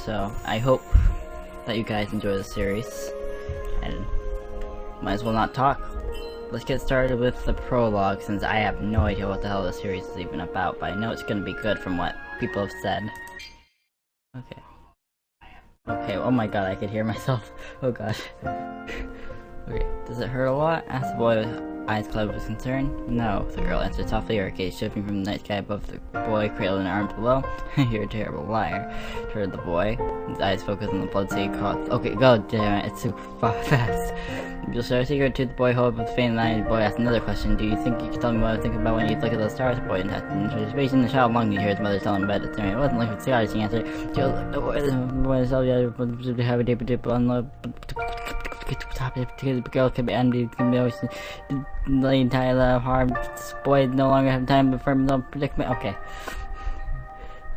So, I hope that you guys enjoy the series, and might as well not talk. Let's get started with the prologue, since I have no idea what the hell this series is even about, but I know it's gonna be good from what people have said. Okay. Okay, oh my god, I could hear myself. Oh gosh. Okay, does it hurt a lot? Asked the boy with eyes clouded with concern. No, the girl answered softly, her gaze shifting from the night sky above the boy, cradled in her arms below. You're a terrible liar, heard the boy. His eyes focused on the blood-stained cloth. Okay, god damn it, it's so fast. You'll share a secret to the boy, hold with a faint line. The boy asked another question. Do you think you can tell me what I think about when you look at those stars? The boy intended anticipation. The child longed to hear his mother tell him about it. It wasn't like the stars, he answered. The boy saw the other have a dip on the girl could be ended, can be always the entire harm. This boy no longer have time for no predicament. Okay.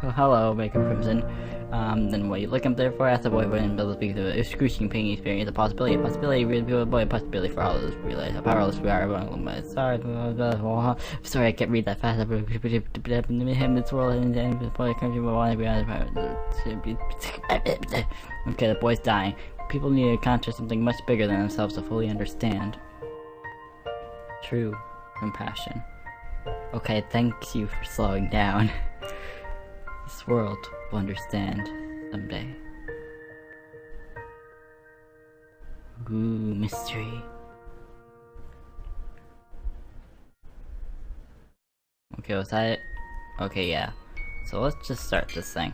Oh, hello, Baker Crimson. Then what are you looking there for? Asked the boy when Bill speaks of excruciating pain experience. A possibility, really people boy, a possibility for all of us realize how powerless we are. Sorry, sorry, I can't read that fast. Him, this world, and the boy country will want to be okay, the boy's dying. People need to encounter something much bigger than themselves to fully understand. True compassion. Okay, thank you for slowing down. This world will understand someday. Ooh, mystery. Okay, was that it? Okay, yeah. So let's just start this thing.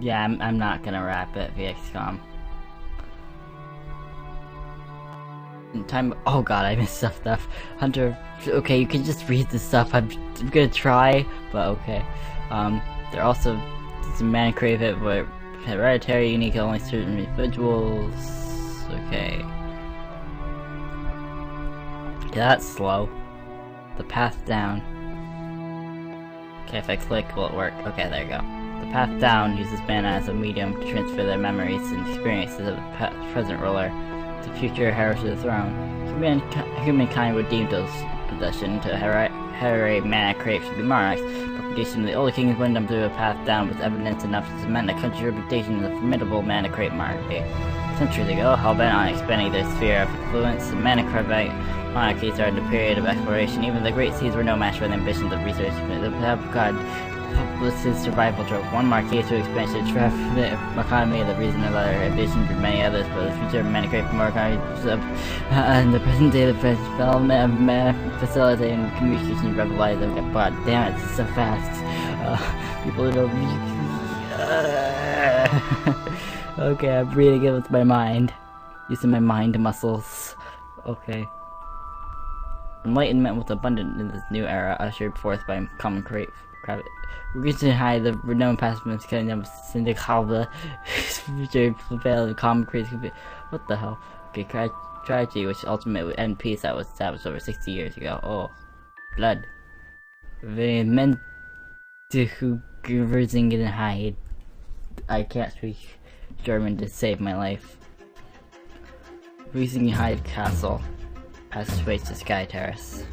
Yeah, I'm not gonna wrap it, VXCOM. In time. Oh god, I missed stuff. Hunter. Okay, you can just read the stuff. I'm gonna try, but okay. They're also some man crave it, but hereditary, unique, only certain individuals. Okay. Yeah, that's slow. The path down. Okay, if I click, will it work? Okay, there you go. The path down uses mana as a medium to transfer their memories and experiences of the present ruler to future heirs to the throne. Humankind would deem those possession to hereditary mana craves to be monarchs, but producing the old king's wisdom through a path down was evidence enough to cement the country's reputation as a formidable mana crave monarchy. Centuries ago, hell-bent on expanding their sphere of influence, the mana crave monarchies started a period of exploration. Even the great seas were no match for the ambitions of research. The god publicist survival trope. One marquee to expansion, traffic economy, the reason another ambition for many others, but the future of many great more economies in the present day, the development of facilitating communication revitalized. Okay, god damn it, it's so fast. People don't. Okay, I'm reading it with my mind, using my mind muscles. Okay. Enlightenment was abundant in this new era, ushered forth by common crave. Reaching high, the renowned pacifist kingdom of Syndicalva future fulfilled the common crave. What the hell? Okay, tragedy, which ultimately would end peace that was established over 60 years ago. Oh, blood. They meant to hide. I can't speak German to save my life. Risinghide Castle. Passageways to Sky Terrace.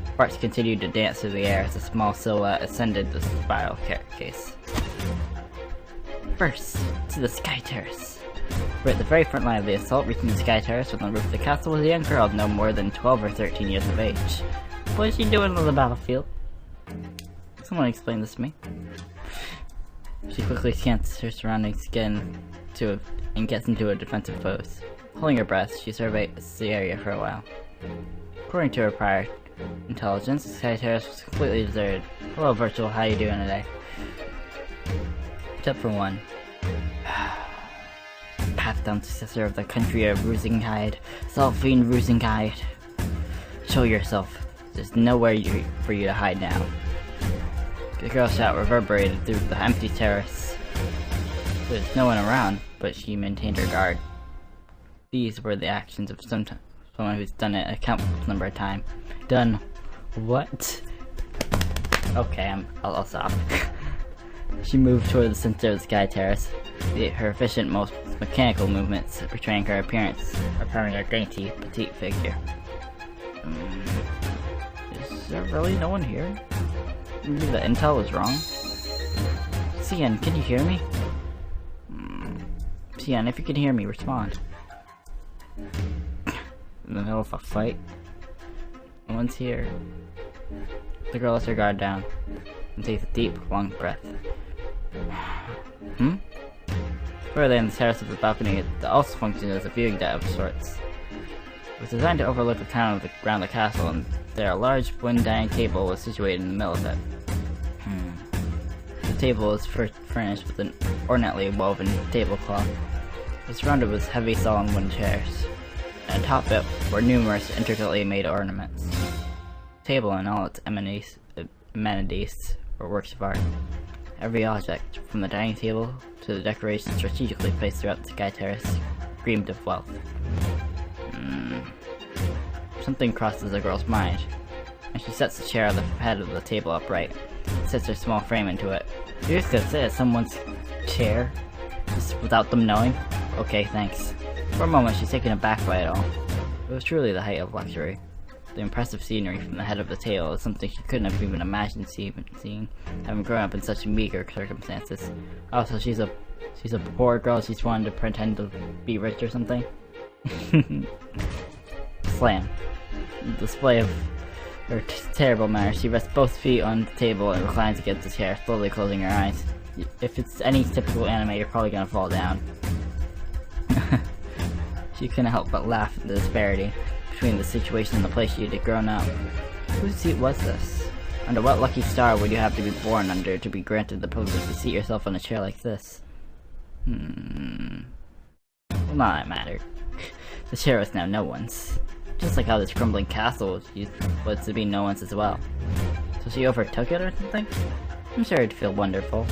Sparks continued to dance through the air as a small silhouette ascended the spiral staircase. First, to the Sky Terrace. We're at the very front line of the assault, reaching the Sky Terrace on the roof of the castle was a young girl no more than 12 or 13 years of age. What is she doing on the battlefield? Someone explain this to me. She quickly scans her surroundings and gets into a defensive pose. Holding her breath, she surveys the area for a while. According to her prior intelligence, Sky Terrace was completely deserted. Hello, Virtual, how you doing today? Except for one. Path down successor of the country of Rizona, Selphine Rizona. Show yourself. There's nowhere for you to hide now. The girl's shout reverberated through the empty terrace. There's no one around, but she maintained her guard. These were the actions of someone who's done it a countless number of times. Done what? Okay, I'll stop. She moved toward the center of the Sky Terrace. Her efficient, most mechanical movements portraying her appearance, appearing a dainty, petite figure. Is there really no one here? Maybe the intel was wrong? Xian, can you hear me? Xian, if you can hear me, respond. In the middle of a fight? No one's here. The girl lets her guard down and takes a deep, long breath. Further on the terrace of the balcony, it also functions as a viewing deck of sorts. It was designed to overlook the town around the castle, and there a large wooden dining table was situated in the middle of it. The table was furnished with an ornately woven tablecloth. It was surrounded with heavy, solemn wooden chairs, and atop it were numerous intricately made ornaments. The table and all its amenities were works of art. Every object, from the dining table to the decorations strategically placed throughout the sky terrace, screamed of wealth. Something crosses the girl's mind, and she sets the chair at the head of the table upright, and sets her small frame into it. You're just gonna sit at someone's chair, just without them knowing? Okay, thanks. For a moment, she's taken aback by it all. It was truly the height of luxury. The impressive scenery from the head of the table is something she couldn't have even imagined seeing, having grown up in such meager circumstances. Also, she's a poor girl. She's wanting to pretend to be rich or something. Slam. Display of her terrible manners. She rests both feet on the table and reclines against the chair, slowly closing her eyes. If it's any typical anime, you're probably gonna fall down. She couldn't help but laugh at the disparity between the situation and the place she had grown up. Whose seat was this? Under what lucky star would you have to be born under to be granted the privilege to seat yourself on a chair like this? Well, none of that mattered. The chair was now no one's. Just like how this crumbling castle was to be no one's as well. So she overtook it or something? I'm sure it'd feel wonderful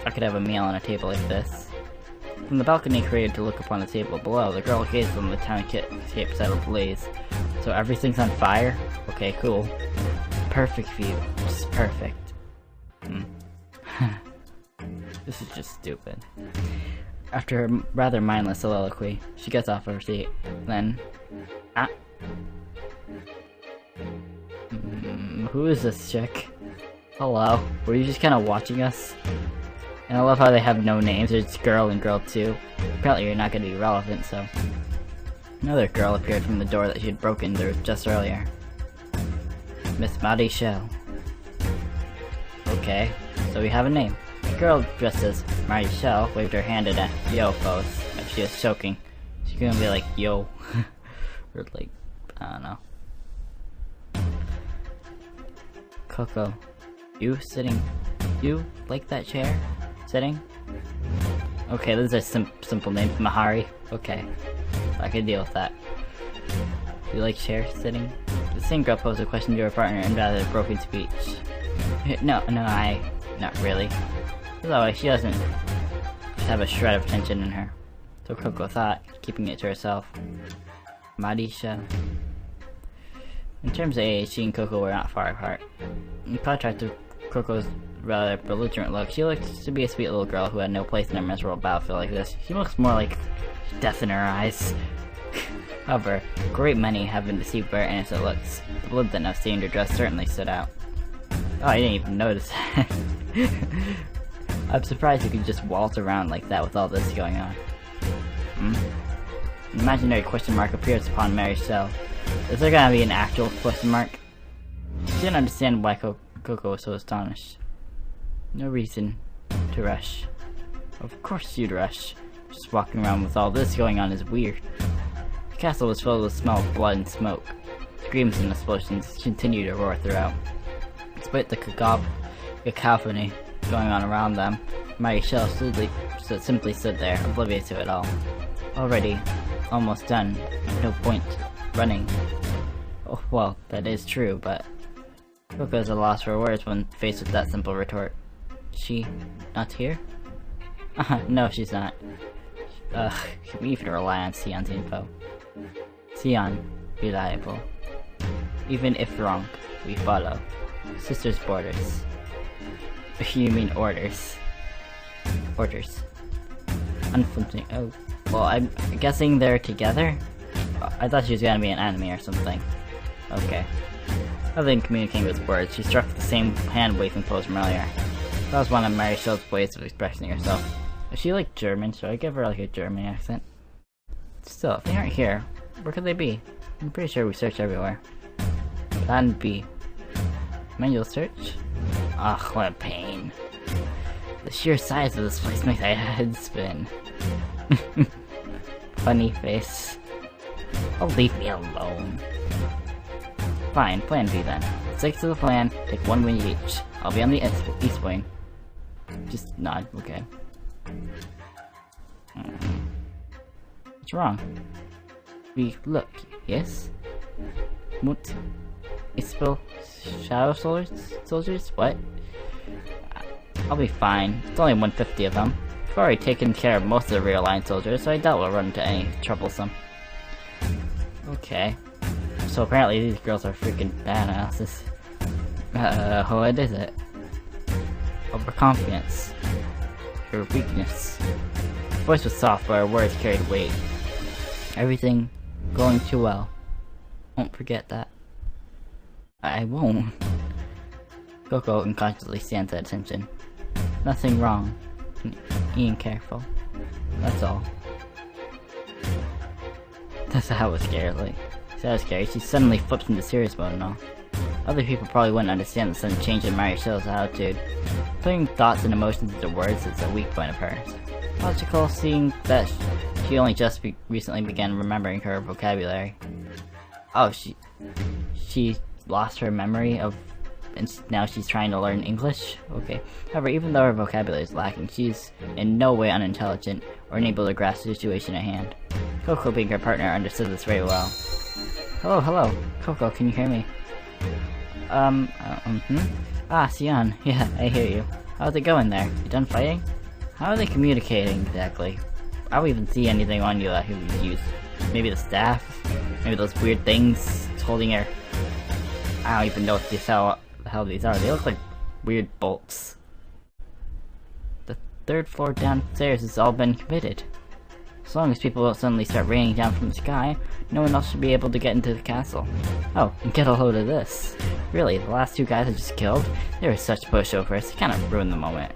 if I could have a meal on a table like this. From the balcony created to look upon the table below, the girl gazed on the townscape set ablaze. So everything's on fire? Okay, cool. Perfect view. Just perfect. This is just stupid. After her rather mindless soliloquy, she gets off her seat. Then, who is this chick? Hello? Were you just kind of watching us? And I love how they have no names. There's girl and girl 2. Apparently you're not going to be relevant, so. Another girl appeared from the door that she had broken through just earlier. Miss Maddie Shell. Okay, so we have a name. The girl dressed as Maddie Shell waved her hand in a yo pose, like she was choking. She's gonna be like, yo. Or like, I don't know. Coco. You sitting? You like that chair? Sitting? Okay, those are simple names. Mahari. Okay. I can deal with that. Do you like chair sitting? The same girl posed a question to her partner in rather broken speech. No, not really. Although she doesn't have a shred of tension in her. So Coco thought, keeping it to herself. Marisha. In terms of age, she and Coco were not far apart. In contrast to Coco's rather belligerent look, she looked to be a sweet little girl who had no place in a miserable battlefield like this. She looks more like death in her eyes. However, a great many have been deceived by her innocent looks. The blood that now stained her dress certainly stood out. Oh, I didn't even notice that. I'm surprised you could just waltz around like that with all this going on. An imaginary question mark appears upon Mary's shell. Is there gonna be an actual question mark? She didn't understand why Coco was so astonished. No reason to rush. Of course you'd rush. Just walking around with all this going on is weird. The castle was filled with the smell of blood and smoke. Screams and explosions continued to roar throughout. Despite the cacophony going on around them, Mary Shell simply stood there, oblivious to it all. Already almost done. No point running. Oh, well, that is true, but Coco's at a loss for words when faced with that simple retort. She not here? No, she's not. Can we even rely on Sion's info? Sion, reliable. Even if wrong, we follow. Sister's borders. You mean orders. Orders. Unflinching. Oh. Well, I'm guessing they're together? I thought she was gonna be an enemy or something. Okay. Other than communicating with words, she struck the same hand-waving pose from earlier. That was one of Mary Shell's ways of expressing herself. Is she like German? Should I give her like a German accent? Still, if they aren't here, where could they be? I'm pretty sure we searched everywhere. Plan B. Manual search? Ugh, what a pain. The sheer size of this place makes my head spin. Funny face. Oh, leave me alone. Fine, plan B then. Stick to the plan, take one wing each. I'll be on the east wing. Just nod, okay. What's wrong? We look, yes? What? Expel shadow soldiers? What? I'll be fine. It's only 150 of them. I've already taken care of most of the rear line soldiers, so I doubt we'll run into any troublesome. Okay. So apparently these girls are freaking badasses. What is it? Overconfidence. Her weakness. Her voice was soft, but her words carried weight. Everything going too well. Won't forget that. I won't. Coco unconsciously stands at attention. Nothing wrong. Being careful. That's all. That was scary. Like, that was scary. She suddenly flips into serious mode and all. Other people probably wouldn't understand the sudden change in Mary Shell's attitude. Putting thoughts and emotions into words is a weak point of hers. Logical, seeing that she only just recently began remembering her vocabulary. Oh, she lost her memory of, and now she's trying to learn English? Okay. However, even though her vocabulary is lacking, she's in no way unintelligent or unable to grasp the situation at hand. Coco, being her partner, understood this very well. Hello. Coco, can you hear me? Ah, Sion. Yeah, I hear you. How's it going there? You done fighting? How are they communicating exactly? I don't even see anything on you that he would use. Maybe the staff? Maybe those weird things holding her. I don't even know what the hell these are. They look like weird bolts. The 3rd floor downstairs has all been committed. As long as people don't suddenly start raining down from the sky, no one else should be able to get into the castle. Oh, and get a load of this. Really, the last 2 guys I just killed? They were such pushovers, it kind of ruined the moment.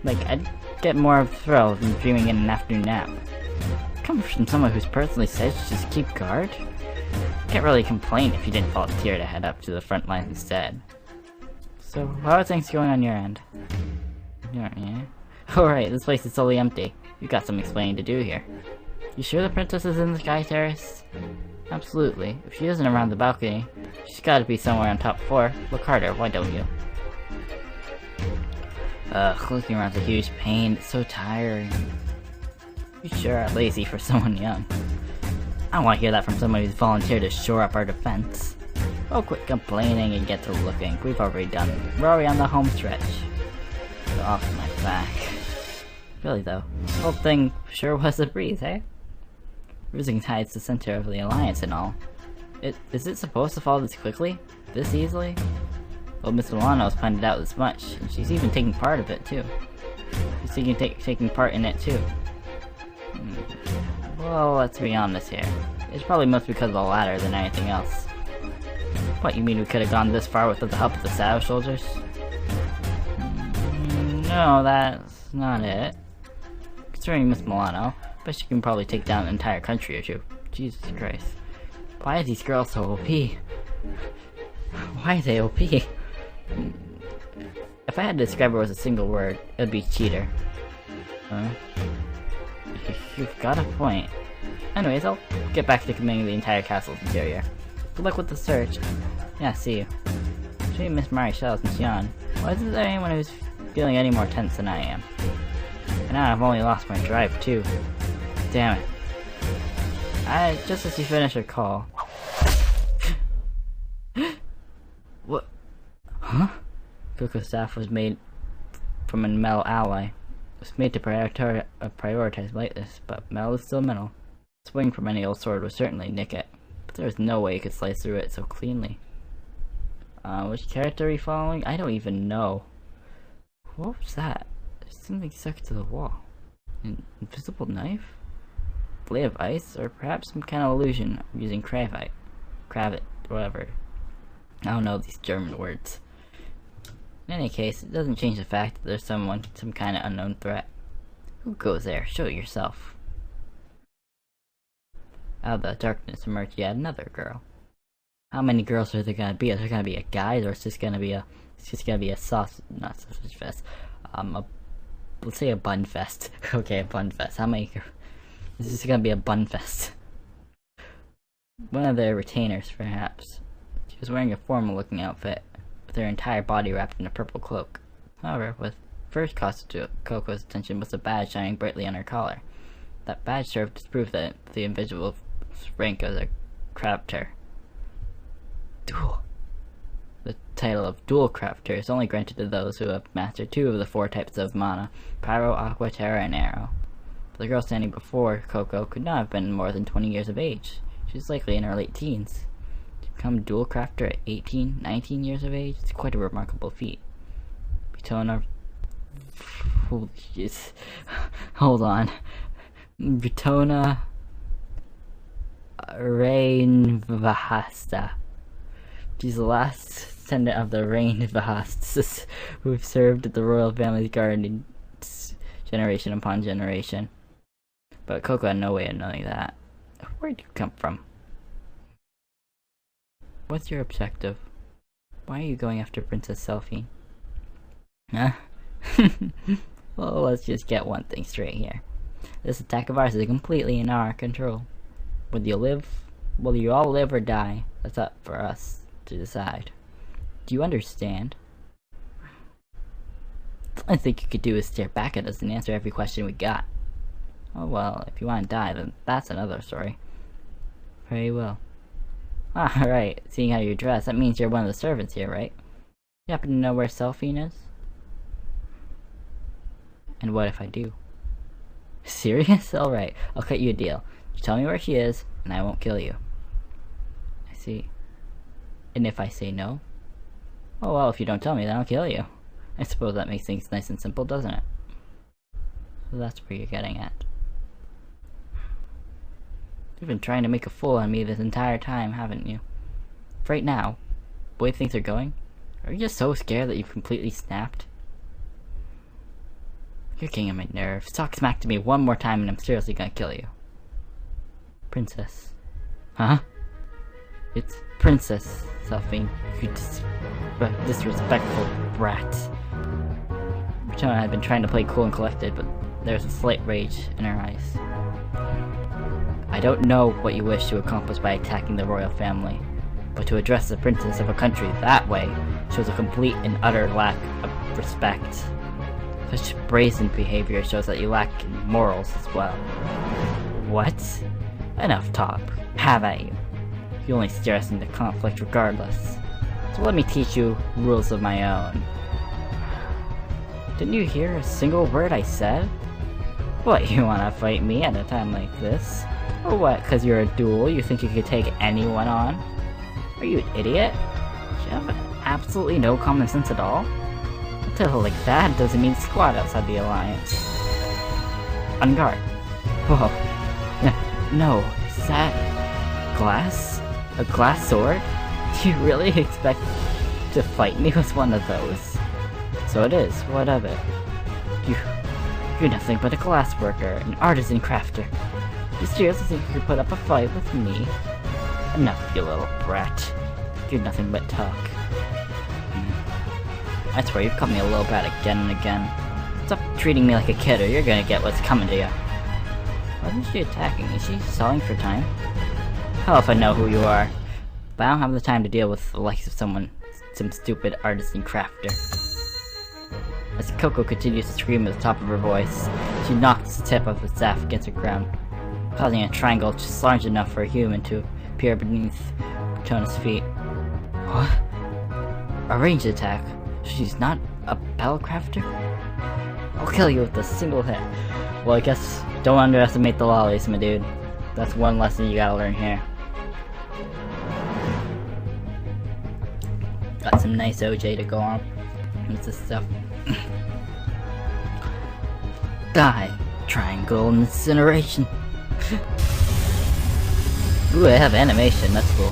Like, I'd get more of a thrill than dreaming in an afternoon nap. Coming from someone who's personally said to just keep guard? Can't really complain if you didn't volunteer to head up to the front lines instead. So, how are things going on your end? Yeah. Alright, this place is totally empty. You've got some explaining to do here. You sure the princess is in the sky terrace? Absolutely. If she isn't around the balcony, she's gotta be somewhere on top floor. Look harder, why don't you? Looking around's a huge pain. It's so tiring. You sure are lazy for someone young. I don't want to hear that from someone who's volunteered to shore up our defense. Oh, quit complaining and get to looking. We've already done it. We're already on the home stretch. Get off my back. Really though, the whole thing sure was a breeze, eh? Tide's the center of the alliance and all. Is it supposed to fall this quickly? This easily? Well, Miss Milano's pointed out as much, and she's even taking part of it too. She's taking part in it too. Well, let's be honest here. It's probably most because of the latter than anything else. What, you mean we could have gone this far without the help of the Shadow Soldiers? No, that's not it. Concerning Miss Milano, but she can probably take down an entire country or two. Jesus Christ. Why are these girls so OP? Why are they OP? If I had to describe her with a single word, it would be cheater. You've got a point. Anyways, I'll get back to committing the entire castle's interior. Good luck with the search. Yeah, see you. Should Miss Mary Shell's and Sion. Why isn't there anyone who's feeling any more tense than I am? And now I've only lost my drive too. Damn it. Just as you finish your call. What? Huh? Coco's staff was made from a metal alloy. It was made to prioritize lightness, but metal is still metal. A swing from any old sword would certainly nick it, but there was no way you could slice through it so cleanly. Which character are you following? I don't even know. What was that? There's something stuck to the wall. An invisible knife? Blade of ice? Or perhaps some kind of illusion using cravite, whatever. I don't know these German words. In any case, it doesn't change the fact that there's some kind of unknown threat. Who goes there? Show it yourself. Out of the darkness emerged yet another girl. How many girls are there gonna be? Is there gonna be a guy, or it's just gonna be a not sausage fest. Let's say a bun fest. Okay, a bun fest. How many? This is gonna be a bun fest. One of their retainers, perhaps. She was wearing a formal-looking outfit, with her entire body wrapped in a purple cloak. However, what first caught Coco's attention was a badge shining brightly on her collar. That badge served as proof that the individual's rank as a crafter. Duel. The title of Dual Crafter is only granted to those who have mastered 2 of the 4 types of mana, Pyro, Aqua, Terra, and Arrow. But the girl standing before Coco could not have been more than 20 years of age. She was likely in her late teens. To become Dual Crafter at 18, 19 years of age is quite a remarkable feat. Rizona... Holy shit. Hold on. Rizona... Rainvahasta. She's the last descendant of the Rainvahastas who have served the royal family's garden generation upon generation. But Coco had no way of knowing that. Where'd you come from? What's your objective? Why are you going after Princess Selphine? Huh? Well, let's just get one thing straight here. This attack of ours is completely in our control. Whether you all live or die, that's up for us to decide. Do you understand? The only thing you could do is stare back at us and answer every question we got. Oh well, if you want to die, then that's another story. Very well. Alright, seeing how you're dressed, that means you're one of the servants here, right? You happen to know where Selphine is? And what if I do? Serious? Alright, I'll cut you a deal. You tell me where she is, and I won't kill you. I see. And if I say no? Oh well, if you don't tell me, then I'll kill you. I suppose that makes things nice and simple, doesn't it? So that's where you're getting at. You've been trying to make a fool out of me this entire time, haven't you? Right now, the way things are going, are you just so scared that you've completely snapped? You're getting on my nerves. Talk smack to me one more time and I'm seriously gonna kill you. Princess. Huh? It's Princess Selphine, you disrespectful brat. Rizona had been trying to play cool and collected, but there was a slight rage in her eyes. I don't know what you wish to accomplish by attacking the royal family, but to address the princess of a country that way shows a complete and utter lack of respect. Such brazen behavior shows that you lack morals as well. What? Enough talk. Have at you. You only steer us into conflict regardless. So let me teach you rules of my own. Didn't you hear a single word I said? What, you wanna fight me at a time like this? Or what, cause you're a duel, you think you could take anyone on? Are you an idiot? Do you have absolutely no common sense at all? A title like that doesn't mean squat outside the alliance. On guard. Whoa. No, is that glass? A glass sword? Do you really expect to fight me with one of those? So it is, what of it? You're nothing but a glass worker, an artisan crafter. You seriously think you could put up a fight with me? Enough, you little brat. You're nothing but talk. I swear, you've caught me a little brat again and again. Stop treating me like a kid or you're gonna get what's coming to you. Why isn't she attacking? Is she stalling for time? Hell if I know who you are. But I don't have the time to deal with the likes of some stupid artisan crafter. As Coco continues to scream at the top of her voice, she knocks the tip of the staff against the ground, causing a triangle just large enough for a human to appear beneath Rizona's feet. What? A ranged attack? She's not a spellcrafter? I'll kill you with a single hit. Well, I guess don't underestimate the lollies, my dude. That's one lesson you gotta learn here. Got some nice OJ to go on with this stuff. Die! Triangle incineration! Ooh, I have animation, that's cool.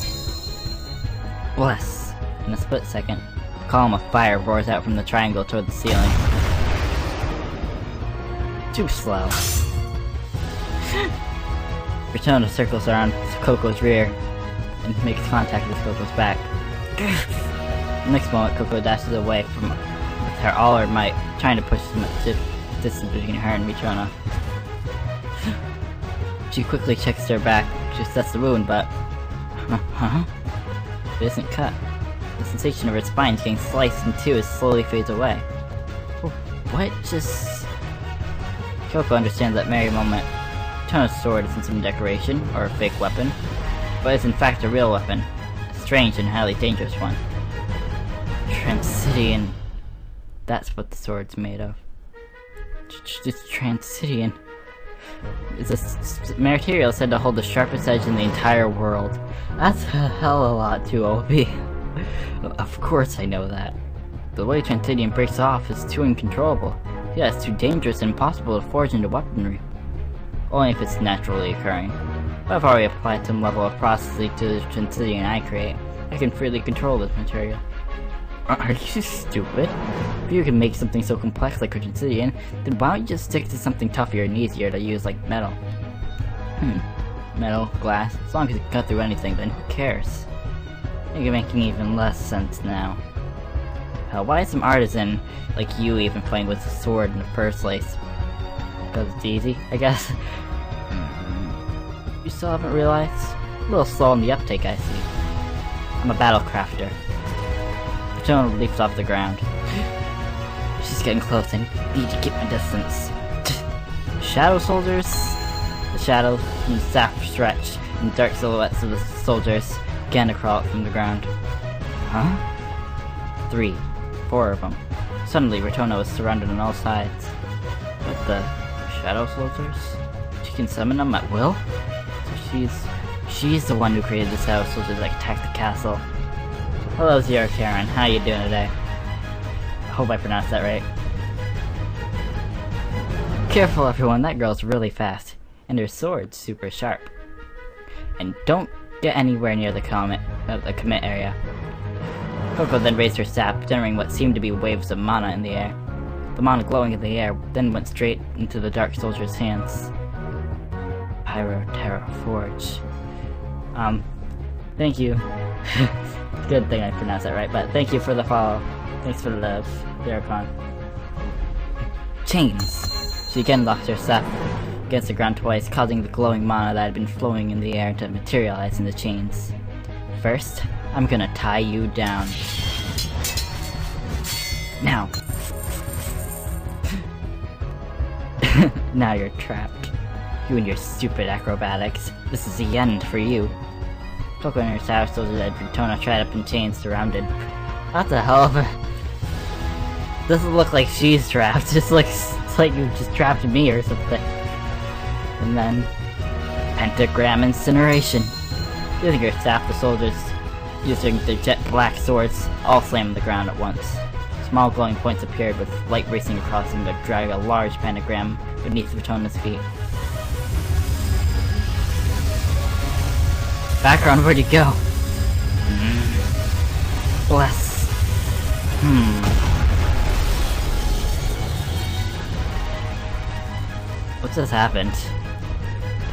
Bless! In a split second, a column of fire roars out from the triangle toward the ceiling. Too slow. Rizona circles around Coco's rear and makes contact with Coco's back. The next moment, Coco dashes away with all her might, trying to push the distance between her and Rizona. She quickly checks her back to assess the wound, but it isn't cut. The sensation of her spine getting sliced in two as slowly fades away. What just... Coco understands that merry moment. Rizona's sword isn't some decoration or a fake weapon, but is in fact a real weapon, a strange and highly dangerous one. Transidian. That's what the sword's made of. It's Transidian. It's a material said to hold the sharpest edge in the entire world. That's a hell of a lot too, OP. Of course I know that. The way Transidian breaks off is too uncontrollable. Yeah, it's too dangerous and impossible to forge into weaponry. Only if it's naturally occurring. But I've already applied some level of processing to the Transidian I create. I can freely control this material. Are you stupid? If you can make something so complex like Transidian, then why don't you just stick to something tougher and easier to use like metal? Metal, glass, as long as it can cut through anything, then who cares? You're making even less sense now. Hell, why is some artisan like you even playing with a sword in the first place? Because it's easy, I guess? You still haven't realized? A little slow on the uptake, I see. I'm a battle crafter. Rizona leaps off the ground. She's getting close, I need to keep my distance. Shadow soldiers? The shadows from the staff stretch, and the dark silhouettes of the soldiers began to crawl up from the ground. Huh? 3, 4 of them. Suddenly, Rizona was surrounded on all sides. But the shadow soldiers? She can summon them at will? So she's the one who created the shadow soldiers that attacked the castle. Hello, Zero Karen. How you doing today? I hope I pronounced that right. Careful, everyone. That girl's really fast, and her sword's super sharp. And don't get anywhere near the commit area. Coco then raised her staff, generating what seemed to be waves of mana in the air. The mana glowing in the air then went straight into the Dark Soldier's hands. Pyro Terra Forge. Thank you. Good thing I pronounced that right, but thank you for the follow. Thanks for the love, Dericon. Chains! She again locked her staff against the ground twice, causing the glowing mana that had been flowing in the air to materialize into chains. First, I'm gonna tie you down. Now. Now you're trapped. You and your stupid acrobatics. This is the end for you. Coco and her shadow soldiers had Rizona tied up in chains surrounded. What the hell of a... Doesn't look like she's trapped, it's like you just trapped me or something. And then... Pentagram Incineration. Using her staff, the soldiers, using their jet black swords, all slammed the ground at once. Small glowing points appeared with light racing across them to drag a large pentagram beneath Rizona's feet. Background, where'd you go? Bless. What's just happened?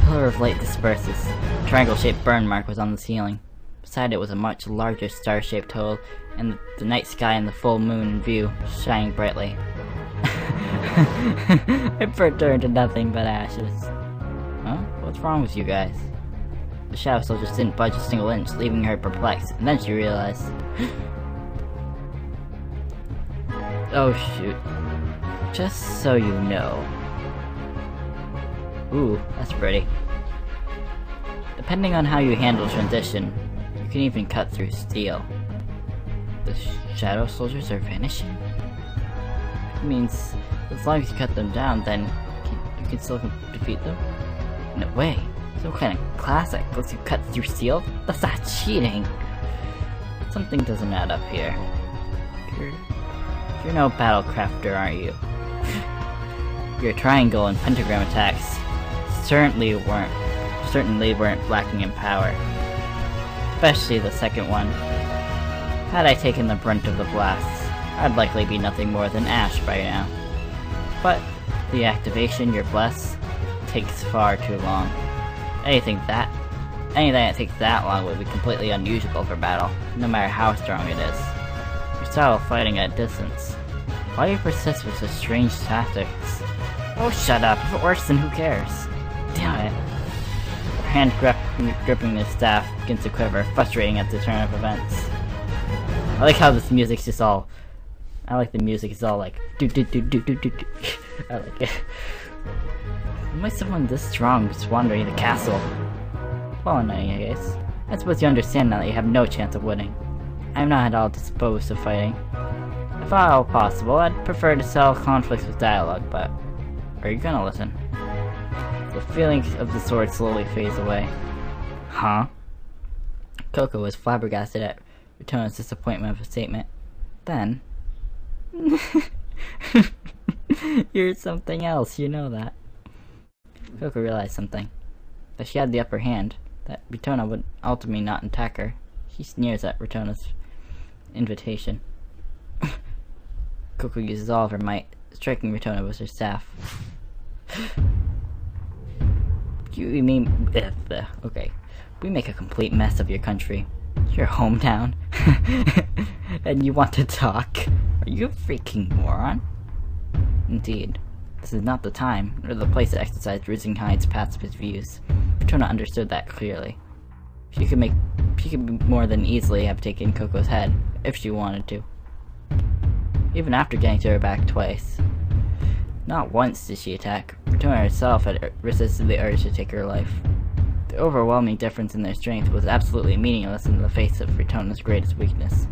Pillar of light disperses. A triangle-shaped burn mark was on the ceiling. Beside it was a much larger star-shaped hole, and the night sky and the full moon in view, shining brightly. It turned to nothing but ashes. Huh? What's wrong with you guys? The shadow soldier didn't budge a single inch, leaving her perplexed, and then she realized... Oh shoot. Just so you know... Ooh, that's pretty. Depending on how you handle transition, you can even cut through steel. The shadow soldiers are vanishing? It means, as long as you cut them down, then you can still defeat them? No way. Some kind of classic lets you cut through steel? That's not cheating! Something doesn't add up here. You're no battle crafter, aren't you? Your triangle and pentagram attacks certainly weren't lacking in power. Especially the second one. Had I taken the brunt of the blasts, I'd likely be nothing more than ash by now. But the activation you're blessed takes far too long. Anything that takes that long would be completely unusable for battle, no matter how strong it is. Your style of fighting at distance. Why do you persist with such strange tactics? Oh, shut up. If it works, then who cares? Damn it. Her hand gripping the staff begins to quiver, frustrating at the turn of events. I like how this music's just all... I like the music is all like... do do do do do do do. I like it. Why is someone this strong just wandering the castle? Well, in any case, I suppose you understand now that you have no chance of winning. I am not at all disposed to fighting. If at all possible, I'd prefer to settle conflicts with dialogue, but... Are you gonna listen? The feeling of the sword slowly fades away. Huh? Coco was flabbergasted at Ritona's disappointment of a statement. Then... You're something else, you know that. Coco realized something. That she had the upper hand, that Ritona would ultimately not attack her. She sneers at Ritona's invitation. Coco uses all of her might, striking Ritona with her staff. You mean... okay. We make a complete mess of your country. Your hometown. And you want to talk? Are you a freaking moron? Indeed. This is not the time, nor the place to exercise Rizinhide's pacifist views. Ritona understood that clearly. She could more than easily have taken Coco's head, if she wanted to. Even after getting to her back twice. Not once did she attack. Ritona herself had resisted the urge to take her life. The overwhelming difference in their strength was absolutely meaningless in the face of Ritona's greatest weakness.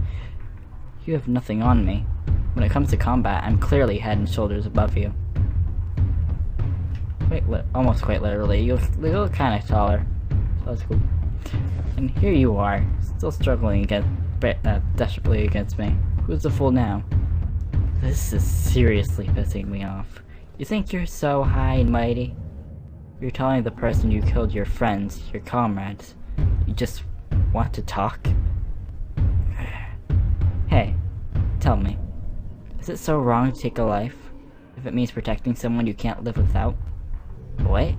You have nothing on me. When it comes to combat, I'm clearly head and shoulders above you. Wait, almost quite literally. You look kind of taller. So that's cool. And here you are, still struggling desperately against me. Who's the fool now? This is seriously pissing me off. You think you're so high and mighty? You're telling the person you killed your friends, your comrades. You just want to talk? Hey, tell me. Is it so wrong to take a life? If it means protecting someone you can't live without? What?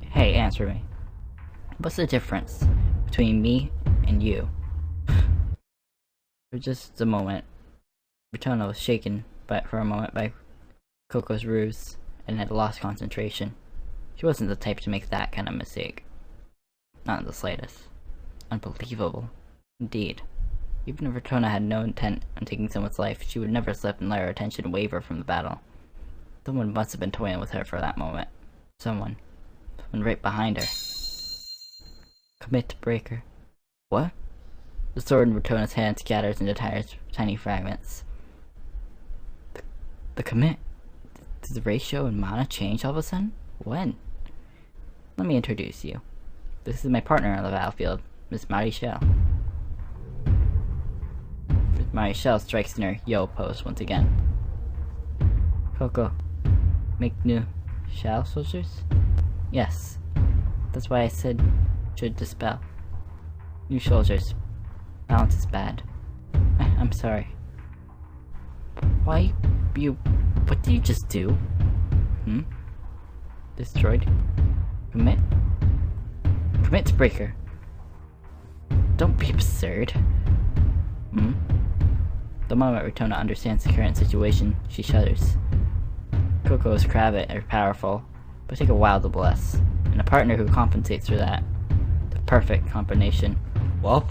Hey, answer me. What's the difference between me and you? For just a moment, Ritona was shaken for a moment by Coco's ruse and had lost concentration. She wasn't the type to make that kind of mistake. Not in the slightest. Unbelievable. Indeed. Even if Ritona had no intent on taking someone's life, she would never slip and let her attention waver from the battle. Someone must have been toying with her for that moment. Someone right behind her. Commit to breaker. What? The sword in Ritona's hand scatters into tiny fragments. The commit? Did the ratio in mana change all of a sudden? When? Let me introduce you. This is my partner on the battlefield, Miss Marichelle. Miss Marichelle strikes in her yo pose once again. Coco, make new shell soldiers? Yes. That's why I said should dispel. New soldiers. Balance is bad. I'm sorry. Why you... What did you just do? Destroyed? Commit? Commit to breaker. Don't be absurd. The moment Ritona understands the current situation, she shudders. Coco's Cravat are powerful, but take a while to bless, and a partner who compensates for that. The perfect combination. Welp.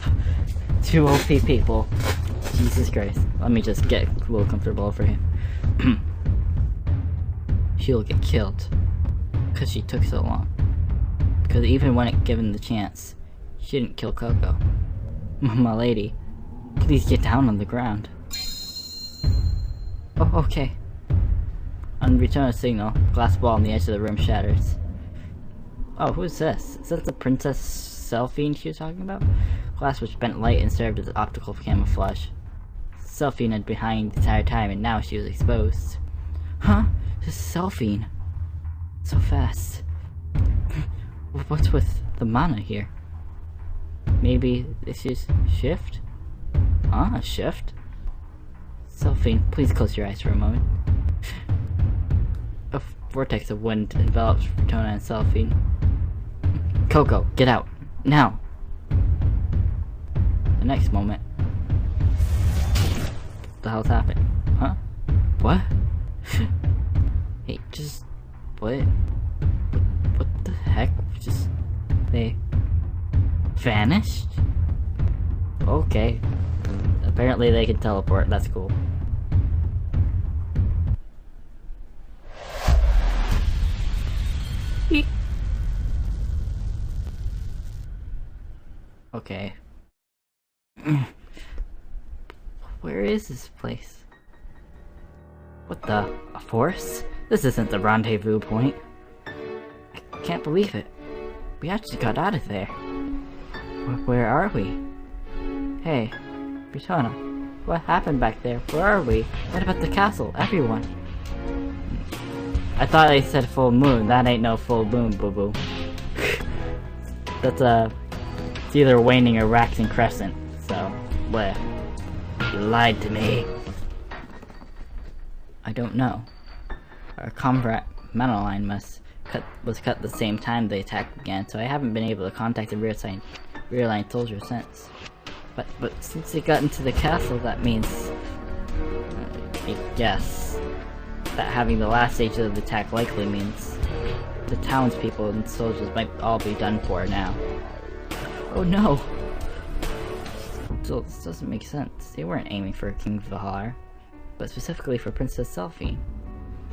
2 OP people. Jesus Christ. Let me just get a little comfortable over here. She'll get killed. Because she took so long. Because even when given the chance, she didn't kill Coco. My lady, please get down on the ground. Oh, okay. On Ritona's signal, glass ball on the edge of the room shatters. Oh, who's this? Is that the Princess Selphine she was talking about? Glass which bent light and served as optical camouflage. Selphine had been hiding the entire time and now she was exposed. Huh? This is Selphine. So fast. What's with the mana here? Maybe this is shift? Huh? A shift? Selphine, please close your eyes for a moment. A vortex of wind envelops Rizona and Selphine. Coco, get out! Now! The next moment... What the hell's happening? Huh? What? Hey, just... What? What the heck? Just... They... vanished? Okay. Apparently they can teleport, that's cool. Eek. Okay. Where is this place? What the? A forest? This isn't the rendezvous point. I can't believe it. We actually got out of there. Where are we? Hey, Rizona, what happened back there? Where are we? What about the castle? Everyone? I thought they said full moon. That ain't no full moon, boo-boo. That's it's either waning or waxing crescent, so, bleh. You lied to me. I don't know. Our combat mental line was cut at the same time the attack began, so I haven't been able to contact the rear line soldier since. But since they got into the castle, that means... I guess... that having the last stage of the attack likely means the townspeople and soldiers might all be done for now. Oh no! Still, this doesn't make sense. They weren't aiming for King Valhar, but specifically for Princess Selphine.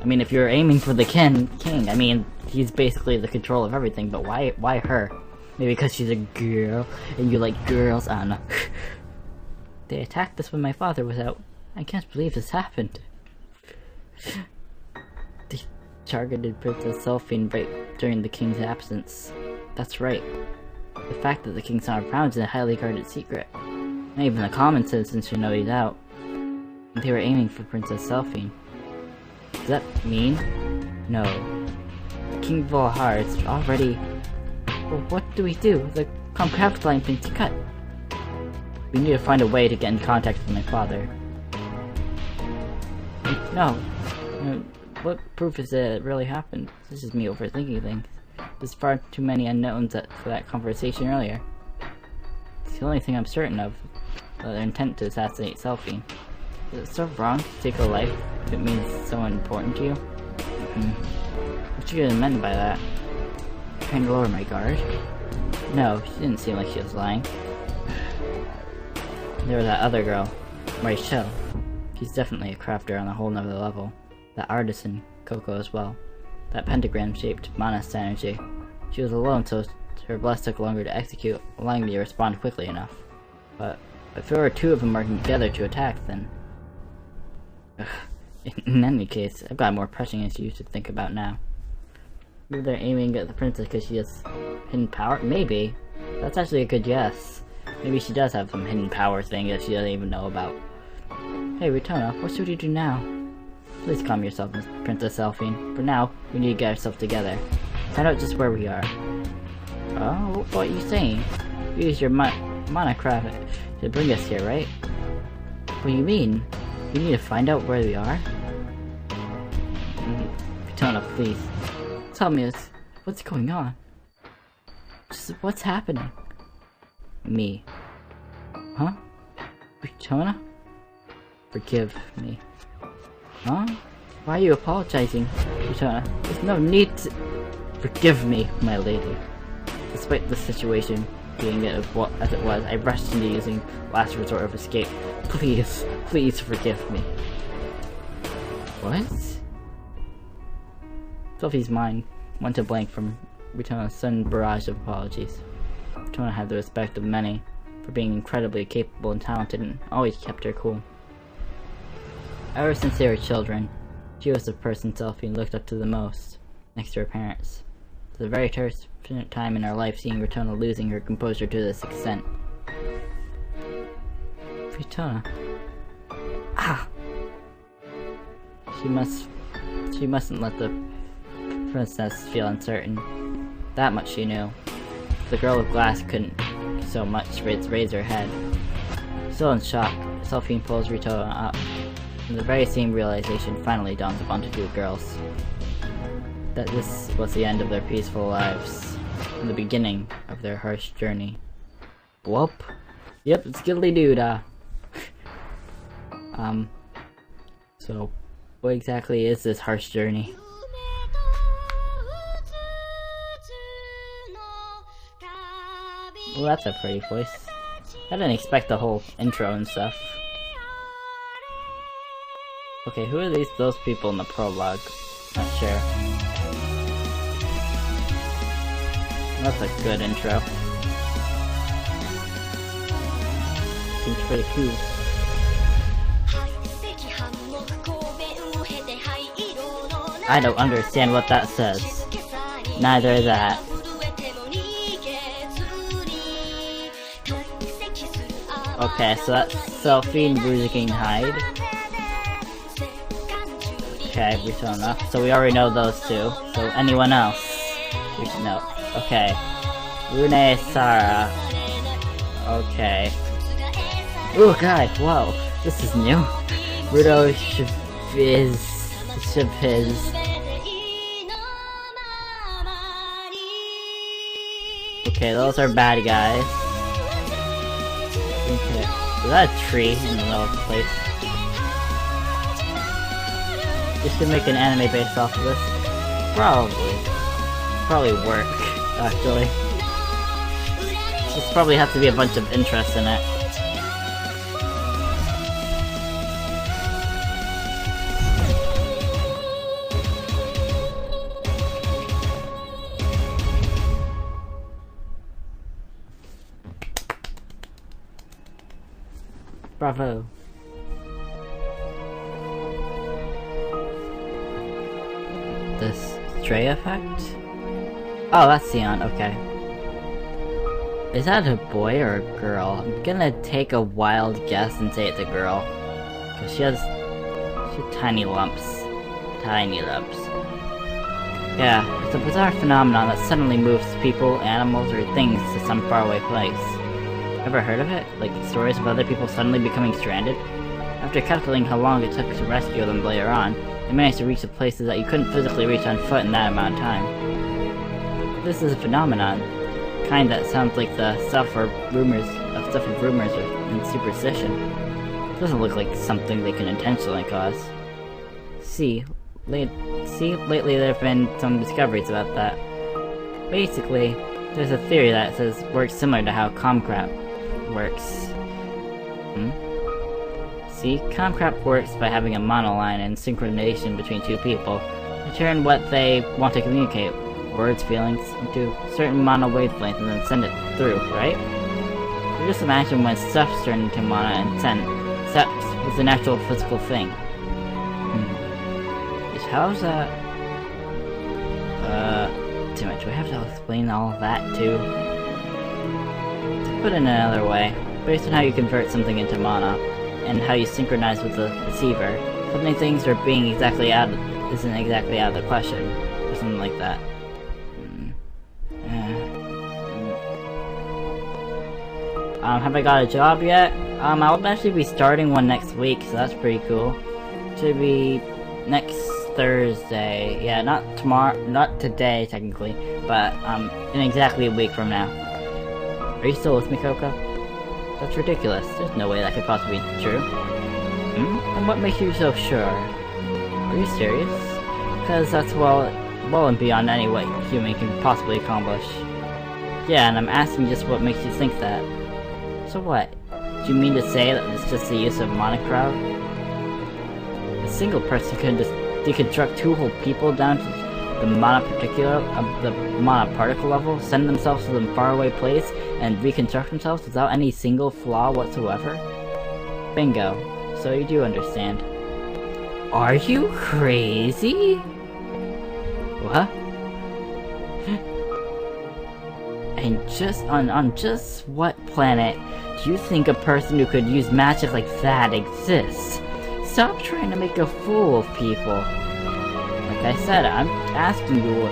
I mean, if you're aiming for the king, I mean, he's basically the control of everything, but why her? Maybe because she's a girl, and you like girls? I don't know. They attacked us when my father was out. I can't believe this happened. They targeted Princess Selphine right during the king's absence. That's right. The fact that the king's not around is a highly guarded secret. Not even the common citizens should know he's out. And they were aiming for Princess Selphine. Does that mean? No. King Valhar is already... Well, what do we do? The compact line thing's cut. We need to find a way to get in contact with my father. No. What proof is it really happened? This is me overthinking things. There's far too many unknowns for that conversation earlier. It's the only thing I'm certain of. Their intent to assassinate Selphine. Is it so wrong to take a life if it means someone important to you? What you meant by that? Trying to lower my guard? No, she didn't seem like she was lying. There was that other girl, Rachel. She's definitely a crafter on a whole nother level. That artisan, Coco as well. That pentagram-shaped Manus energy. She was alone, so her blast took longer to execute, allowing me to respond quickly enough. But if there were two of them working together to attack, then... In any case, I've got more pressing issues to think about now. Maybe they're aiming at the princess because she has hidden power? Maybe. That's actually a good guess. Maybe she does have some hidden power thing that she doesn't even know about. Hey, Rizona, what should we do now? Please calm yourself, Princess Selphine. For now, we need to get ourselves together. Find out just where we are. Oh, what are you saying? You used your mana craft to bring us here, right? What do you mean? We need to find out where we are? Rizona, please. Tell me what's going on. Just what's happening? Me. Huh? Rizona? Forgive me. Huh? Why are you apologizing, Rizona? There's no need to... Forgive me, my lady. Despite the situation being as it was, I rushed into using last resort of escape. Please, please forgive me. What? Sophie's mind went to blank from Rizona's sudden barrage of apologies. Rizona had the respect of many for being incredibly capable and talented and always kept her cool. Ever since they were children, she was the person Selphine looked up to the most, next to her parents. It was a very turbulent time in her life seeing Rizona losing her composure to this extent. Rizona. Ah! She mustn't let the princess feel uncertain. That much she knew. The girl with glass couldn't so much raise her head. Still in shock, Selphine pulls Rizona up, and the very same realization finally dawns upon the two girls. That this was the end of their peaceful lives, and the beginning of their harsh journey. Whoop. Yep, it's skiddly-doo-dah. So, what exactly is this harsh journey? Well, that's a pretty voice. I didn't expect the whole intro and stuff. Okay, who are those people in the prologue? Not sure. That's a good intro. Seems pretty cool. I don't understand what that says. Neither that. Okay, so that's Selphine, Rizona, Hyde. Okay, Rizona. So we already know those two. So anyone else? We should know. Okay. Rune, Sara. Okay. Oh god, whoa. This is new. Rudo, Shaviz. Okay, those are bad guys. Okay. Is that a tree in the middle of the place? Just to make an anime based off of this? Probably work, actually. Just probably have to be a bunch of interest in it. Bravo. This stray effect? Oh, that's Sion, okay. Is that a boy or a girl? I'm gonna take a wild guess and say it's a girl. Cause she has tiny lumps. Tiny lumps. Yeah, it's a bizarre phenomenon that suddenly moves people, animals, or things to some faraway place. Ever heard of it? Like stories of other people suddenly becoming stranded? After calculating how long it took to rescue them later on, they managed to reach the places that you couldn't physically reach on foot in that amount of time. This is a phenomenon, kind that sounds like the stuff of rumors and superstition. It doesn't look like something they can intentionally cause. Lately there have been some discoveries about that. Basically, there's a theory that says works similar to how Comcrap works. See, Comcrap works by having a monoline and synchronization between two people to turn what they want to communicate, words, feelings, into a certain mono wavelength and then send it through, right? You just imagine when stuff's turned into mono and sent, except it's an actual physical thing. How's that? Damn it, do I have to explain all of that too? To put it another way, based on how you convert something into mono, and how you synchronize with the receiver, so many things are being isn't exactly out of the question, or something like that. Have I got a job yet? I'll actually be starting one next week, so that's pretty cool. Should be next Thursday. Yeah, not tomorrow, not today technically, but in exactly a week from now. Are you still with me, Coco? That's ridiculous. There's no way that could possibly be true. And what makes you so sure? Are you serious? Because that's well and beyond any what human can possibly accomplish. Yeah, and I'm asking just what makes you think that. So what? Do you mean to say that it's just the use of monocrowd? A single person could just deconstruct two whole people down to the monoparticle level, send themselves to some faraway place, and reconstruct themselves without any single flaw whatsoever? Bingo. So you do understand. Are you crazy? What? And just on just what planet do you think a person who could use magic like that exists? Stop trying to make a fool of people. Like I said, I'm asking you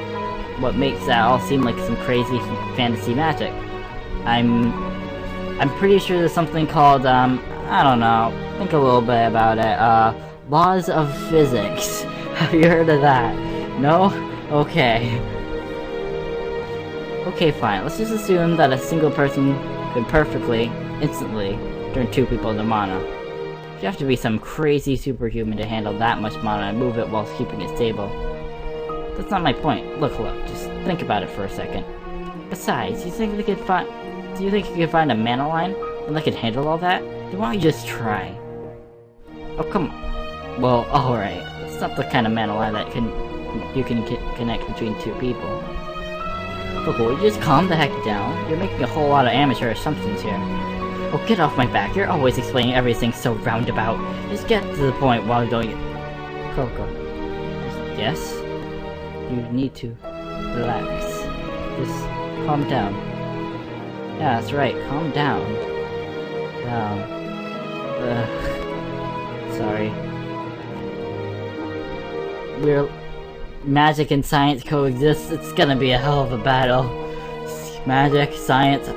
what makes that all seem like some crazy fantasy magic. I'm pretty sure there's something called, I don't know, think a little bit about it, laws of physics. Have you heard of that? No? Okay. Okay, fine. Let's just assume that a single person could perfectly, instantly, turn 2 people into mana. You have to be some crazy superhuman to handle that much mana and move it while keeping it stable. That's not my point. Look, just think about it for a second. Besides, do you think you could find a mana line that could handle all that? Then why don't you just try? Oh, come on. Well, alright. It's not the kind of mana line that you can connect between 2 people. Look, will you just calm the heck down? You're making a whole lot of amateur assumptions here. Oh, get off my back. You're always explaining everything so roundabout. Just get to the point, why don't you... Coco. Yes? You need to relax. Just calm down. Yeah, that's right. Calm down. Sorry. Magic and science coexist. It's gonna be a hell of a battle. Magic, science...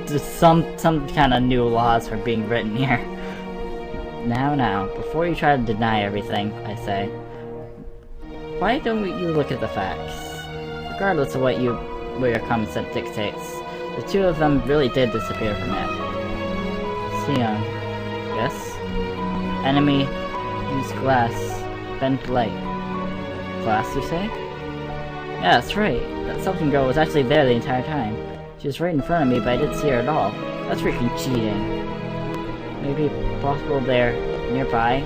Just some kind of new laws are being written here. Now, before you try to deny everything, I say, why don't you look at the facts? Regardless of what your common sense dictates, the 2 of them really did disappear from it. Sion. Yes? Enemy. Use glass. Bend light. Glass, you say? Yeah, that's right. That Selphine girl was actually there the entire time. She was right in front of me, but I didn't see her at all. That's freaking cheating. Maybe possible they're nearby?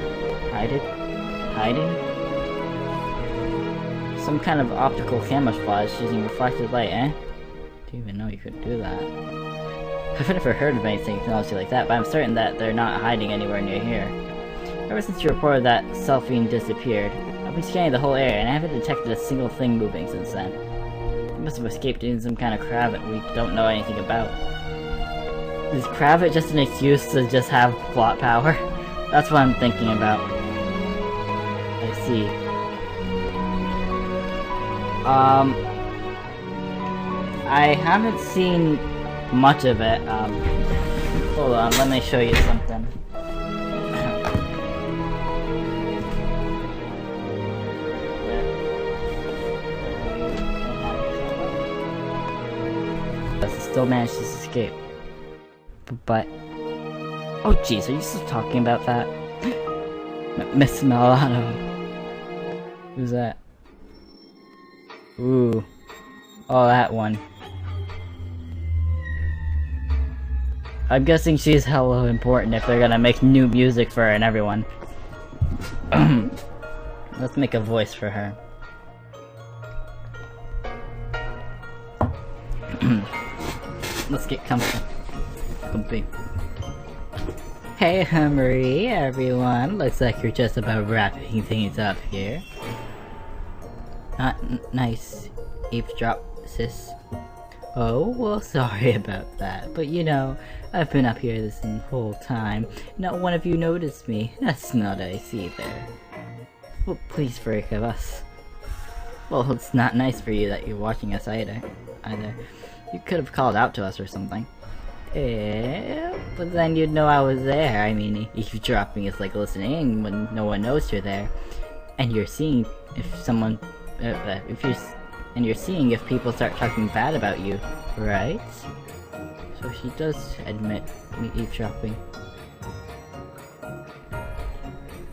Hiding? Some kind of optical camouflage using reflected light, eh? Didn't even know you could do that. I've never heard of any technology like that, but I'm certain that they're not hiding anywhere near here. Ever since you reported that Selphine disappeared, I've been scanning the whole area and I haven't detected a single thing moving since then. They must have escaped in some kind of cravat we don't know anything about. Is cravat just an excuse to just have plot power? That's what I'm thinking about. I see. I haven't seen much of it. Hold on, let me show you something. Still managed to escape. But... Oh jeez, are you still talking about that? Miss Milano. Who's that? Ooh. Oh, that one. I'm guessing she's hella important if they're gonna make new music for her and everyone. Let's make a voice for her. Let's get comfy. Hey, Marie, everyone. Looks like you're just about wrapping things up here. Nice eavesdrop, sis. Oh, well, sorry about that. But you know, I've been up here this whole time. Not one of you noticed me. That's not nice either. Well, please forgive us. Well, it's not nice for you that you're watching us either. You could have called out to us or something. But then you'd know I was there. I mean, eavesdropping is like listening when no one knows you're there. And you're seeing if someone... you're seeing if people start talking bad about you, right? So she does admit me eavesdropping.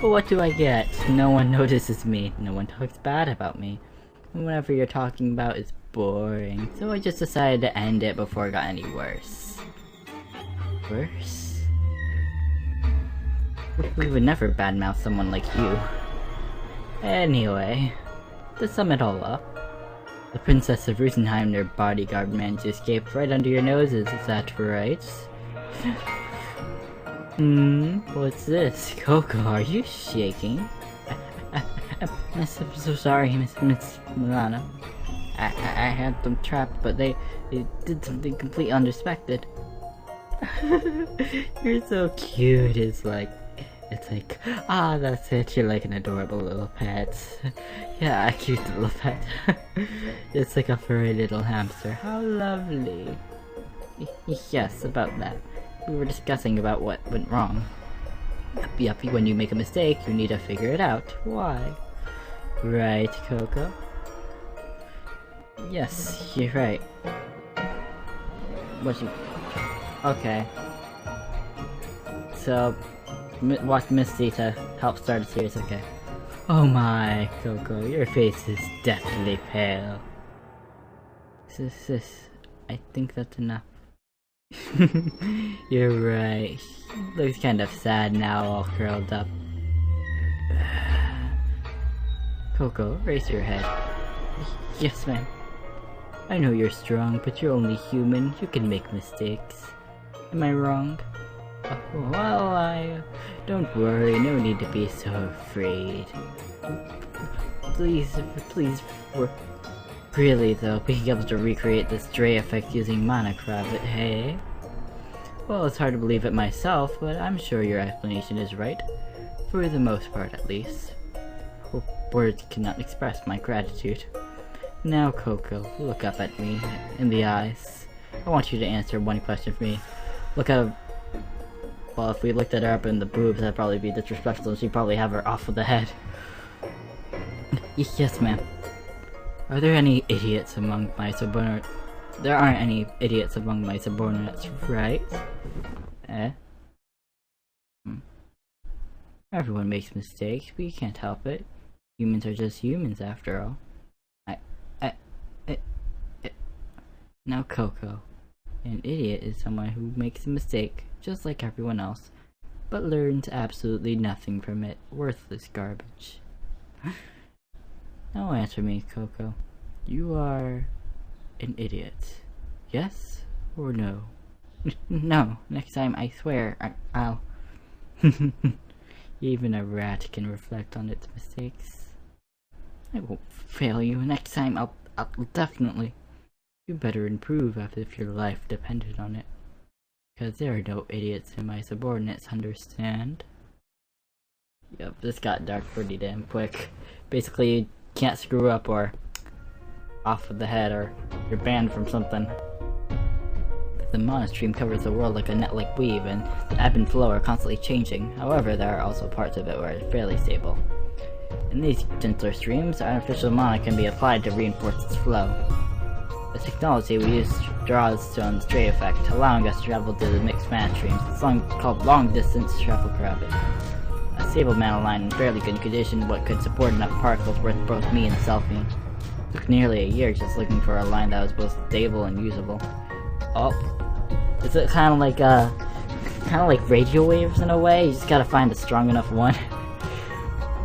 But what do I get? No one notices me. No one talks bad about me. And whatever you're talking about is boring. So I just decided to end it before it got any worse. Worse? We would never badmouth someone like you. Anyway, to sum it all up, the Princess of Rizona and their bodyguard managed to escape right under your noses, is that right? What's this? Coco, are you shaking? I'm so sorry, Miss Milano. I had them trapped, but they did something completely unexpected. You're so cute, it's like, ah, that's it, you're like an adorable little pet. Yeah, a cute little pet. It's like a furry little hamster, how lovely. Yes, about that. We were discussing about what went wrong. Yuppie, when you make a mistake, you need to figure it out. Why? Right, Coco? Yes, you're right. Okay. So, watch Misty to help start a series, okay. Oh my, Coco, your face is deathly pale. Sis, I think that's enough. You're right. He looks kind of sad now, all curled up. Coco, raise your head. Yes, ma'am. I know you're strong, but you're only human. You can make mistakes. Am I wrong? Oh, well, don't worry, no need to be so afraid. Please, really though, being able to recreate this Dre effect using Monocraft, hey? Well, it's hard to believe it myself, but I'm sure your explanation is right. For the most part, at least. Words cannot express my gratitude. Now, Coco, look up at me, in the eyes. I want you to answer one question for me. Look at... Well, if we looked at her up in the boobs, that'd probably be disrespectful, and she'd probably have her off with the head. Yes, ma'am. Are there any idiots among my subordinates? There aren't any idiots among my subordinates, right? Everyone makes mistakes, but you can't help it. Humans are just humans, after all. Now, Coco, an idiot is someone who makes a mistake, just like everyone else, but learns absolutely nothing from it. Worthless garbage. Now answer me, Coco. You are an idiot. Yes or no? No. Next time, I swear, I'll... Even a rat can reflect on its mistakes. I won't fail you. Next time, I'll definitely... You better improve as if your life depended on it. Because there are no idiots in my subordinates, understand? Yep, this got dark pretty damn quick. Basically, you can't screw up or off with the head or you're banned from something. The mana stream covers the world like a net-like weave, and the ebb and flow are constantly changing. However, there are also parts of it where it's fairly stable. In these gentler streams, artificial mana can be applied to reinforce its flow. The technology we use draws on the stray effect, allowing us to travel through the mixed mana streams. It's called long-distance travel gravity. A stable mana line in fairly good condition, but could support enough particles worth both me and Selphine. Took nearly a year just looking for a line that was both stable and usable. Oh, is it kind of like radio waves in a way? You just gotta find a strong enough one.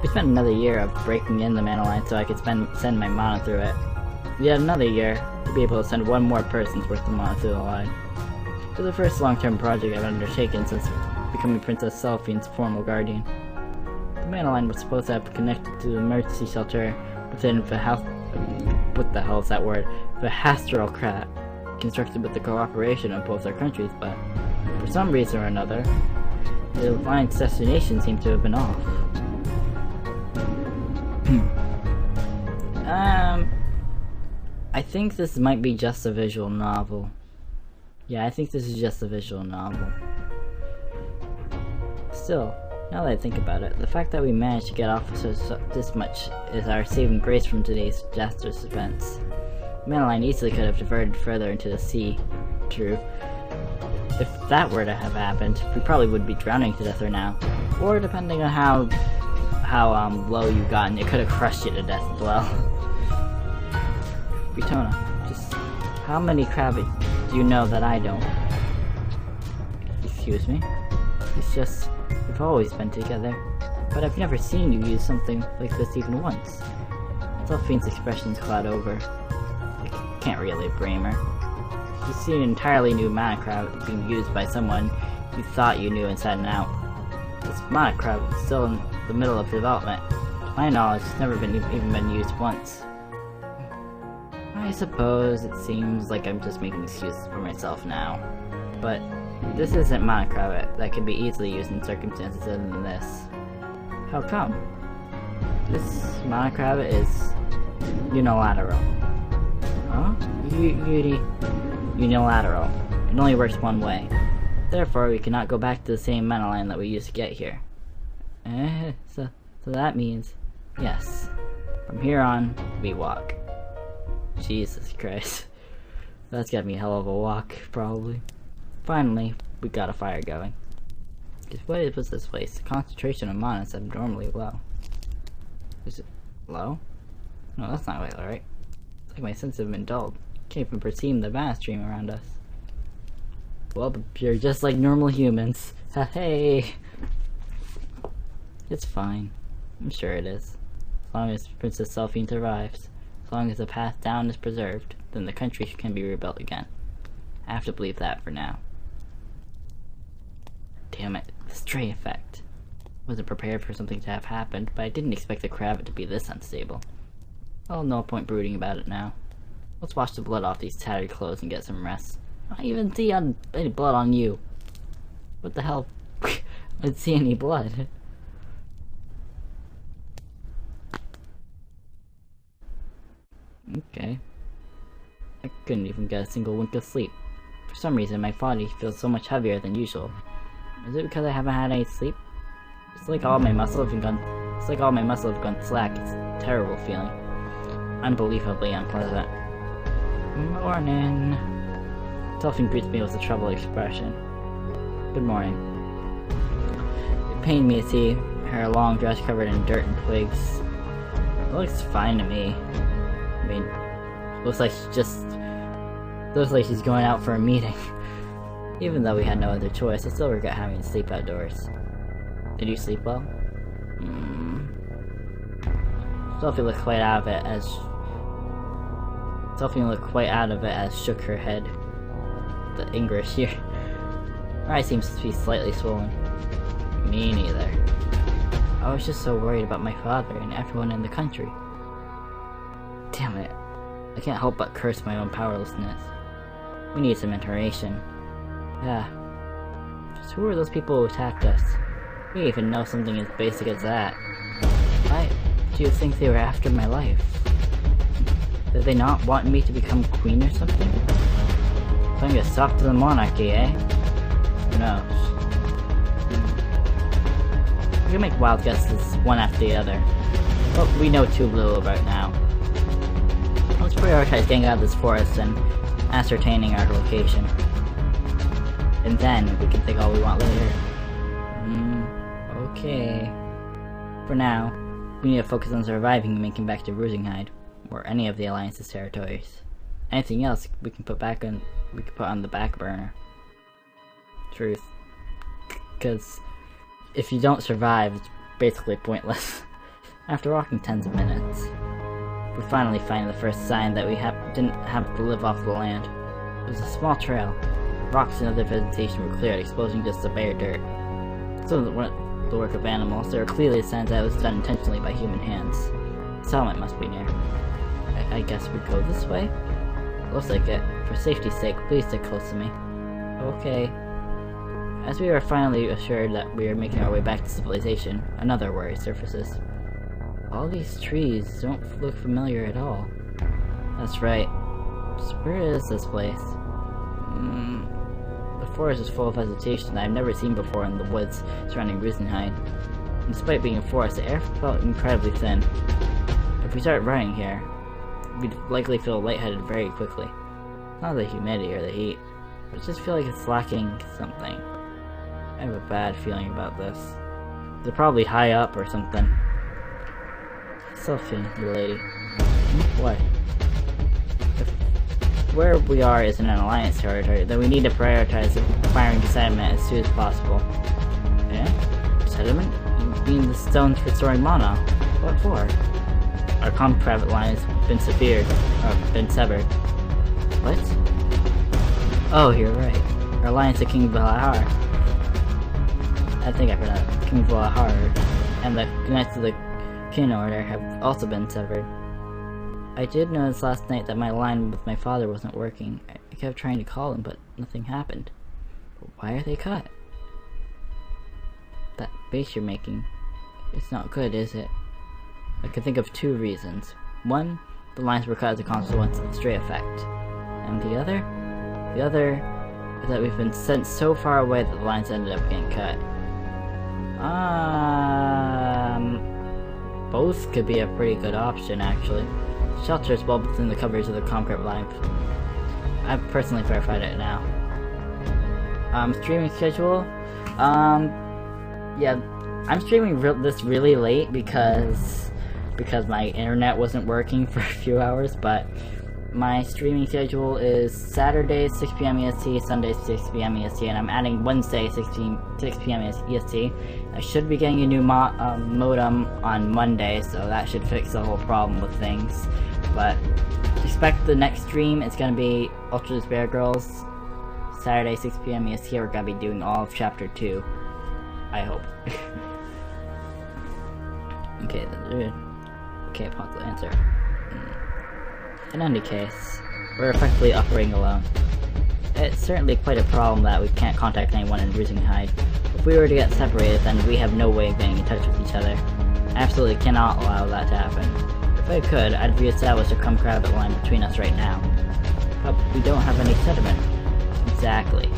We spent another year of breaking in the mana line so I could send my mana through it. Yet another year to be able to send one more person's worth of mana through the line. It was the first long-term project I've undertaken since becoming Princess Selphine's formal guardian. The mana line was supposed to have connected to the emergency shelter within the house. What the hell is that word? The Hastral Crat, constructed with the cooperation of both our countries, but for some reason or another, the line's destination seemed to have been off. I think this might be just a visual novel. Yeah, I think this is just a visual novel. Still, now that I think about it, the fact that we managed to get off this much is our saving grace from today's disastrous events. The mana line easily could have diverted further into the sea. True. If that were to have happened, we probably would be drowning to death right now. Or depending on how low you gotten, it could have crushed you to death as well. Rizona, just how many crabbies do you know that I don't? Excuse me? It's just, we've always been together, but I've never seen you use something like this even once. Selphine's expressions cloud over. I can't really blame her. You see an entirely new mana crab being used by someone you thought you knew inside and out. This mana crab is still in the middle of development. To my knowledge, it's never even been used once. I suppose it seems like I'm just making excuses for myself now, but this isn't mana crab that can be easily used in circumstances other than this. How come? This mana crab is unilateral. Huh? Unilateral. It only works one way. Therefore, we cannot go back to the same mana line that we used to get here. So that means, yes, from here on, we walk. Jesus Christ. That's gotta be a hell of a walk, probably. Finally, we got a fire going. Because what was this place? The concentration of mana is abnormally low. Is it low? No, that's not quite right. It's like my senses have been dulled. Can't even perceive the vast stream around us. Well, you're just like normal humans. Hey! It's fine. I'm sure it is. As long as Princess Selphine survives. As long as the path down is preserved, then the country can be rebuilt again. I have to believe that for now. Damn it, the stray effect. Wasn't prepared for something to have happened, but I didn't expect the crab to be this unstable. Well, no point brooding about it now. Let's wash the blood off these tattered clothes and get some rest. I don't even see any blood on you. What the hell? I didn't see any blood. Okay. I couldn't even get a single wink of sleep. For some reason, my body feels so much heavier than usual. Is it because I haven't had any sleep? It's like all my muscle have gone slack. It's a terrible feeling. Unbelievably unpleasant. Morning. Selphine greets me with a troubled expression. Good morning. It pained me to see her long dress covered in dirt and twigs. It looks fine to me. I mean, looks like she's going out for a meeting. Even though we had no other choice, I still regret having to sleep outdoors. Did you sleep well? Selphine looked quite out of it as shook her head. The English here. Her eye seems to be slightly swollen. Me neither. I was just so worried about my father and everyone in the country. Damn it. I can't help but curse my own powerlessness. We need some information. Yeah. Just who are those people who attacked us? We even know something as basic as that. Why do you think they were after my life? Did they not want me to become queen or something? Playing a soft to the monarchy, eh? Who knows? We can make wild guesses one after the other. But we know too little right now. Let's prioritize getting out of this forest and ascertaining our location. And then we can think all we want later. Okay. For now, we need to focus on surviving and making back to Rizona, or any of the Alliance's territories. Anything else we can put on the back burner. Truth. Because if you don't survive, it's basically pointless. After walking tens of minutes, we finally find the first sign that we didn't have to live off the land. It was a small trail. Rocks and other vegetation were cleared, exposing just the bare dirt. Some of the work of animals. There were clearly signs that it was done intentionally by human hands. A settlement must be near. I guess we go this way? Looks like it. For safety's sake, please stick close to me. Okay. As we were finally assured that we were making our way back to civilization, another worry surfaces. All these trees don't look familiar at all. That's right. So where is this place? The forest is full of vegetation that I've never seen before in the woods surrounding Rizona. Despite being a forest, the air felt incredibly thin. If we start running here, we'd likely feel lightheaded very quickly. Not the humidity or the heat, but I just feel like it's lacking something. I have a bad feeling about this. They're probably high up or something. Selphine, you lady. What? If where we are is in an alliance territory, then we need to prioritize acquiring settlement as soon as possible. Eh? Settlement? You mean the stones for storing mana? What for? Our private line has been severed. What? Oh, you're right. Our alliance to King Valahar. I think I forgot. King Valahar and the Knights of the Kin Order have also been severed. I did notice last night that my line with my father wasn't working. I kept trying to call him, but nothing happened. But why are they cut? That base you're making, it's not good, is it? I can think of two reasons. One, the lines were cut as a consequence of the stray effect. And the other is that we've been sent so far away that the lines ended up getting cut. Both could be a pretty good option, actually. Shelter is well within the covers of the concrete line. I've personally verified it now. Streaming schedule? Yeah, I'm streaming this really late because my internet wasn't working for a few hours, but my streaming schedule is Saturday 6 PM EST, Sunday 6 PM EST, and I'm adding Wednesday 6 PM EST. I should be getting a new modem on Monday, so that should fix the whole problem with things. But expect the next stream, it's gonna be Ultra's Bear Girls, Saturday 6 PM EST. We're gonna be doing all of Chapter 2. I hope. Okay, okay, pause the answer. In any case, we're effectively operating alone. It's certainly quite a problem that we can't contact anyone in Rizona. If we were to get separated, then we have no way of getting in touch with each other. I absolutely cannot allow that to happen. If I could, I'd re-establish a crumb-crabbit line between us right now. But we don't have any sediment. Exactly.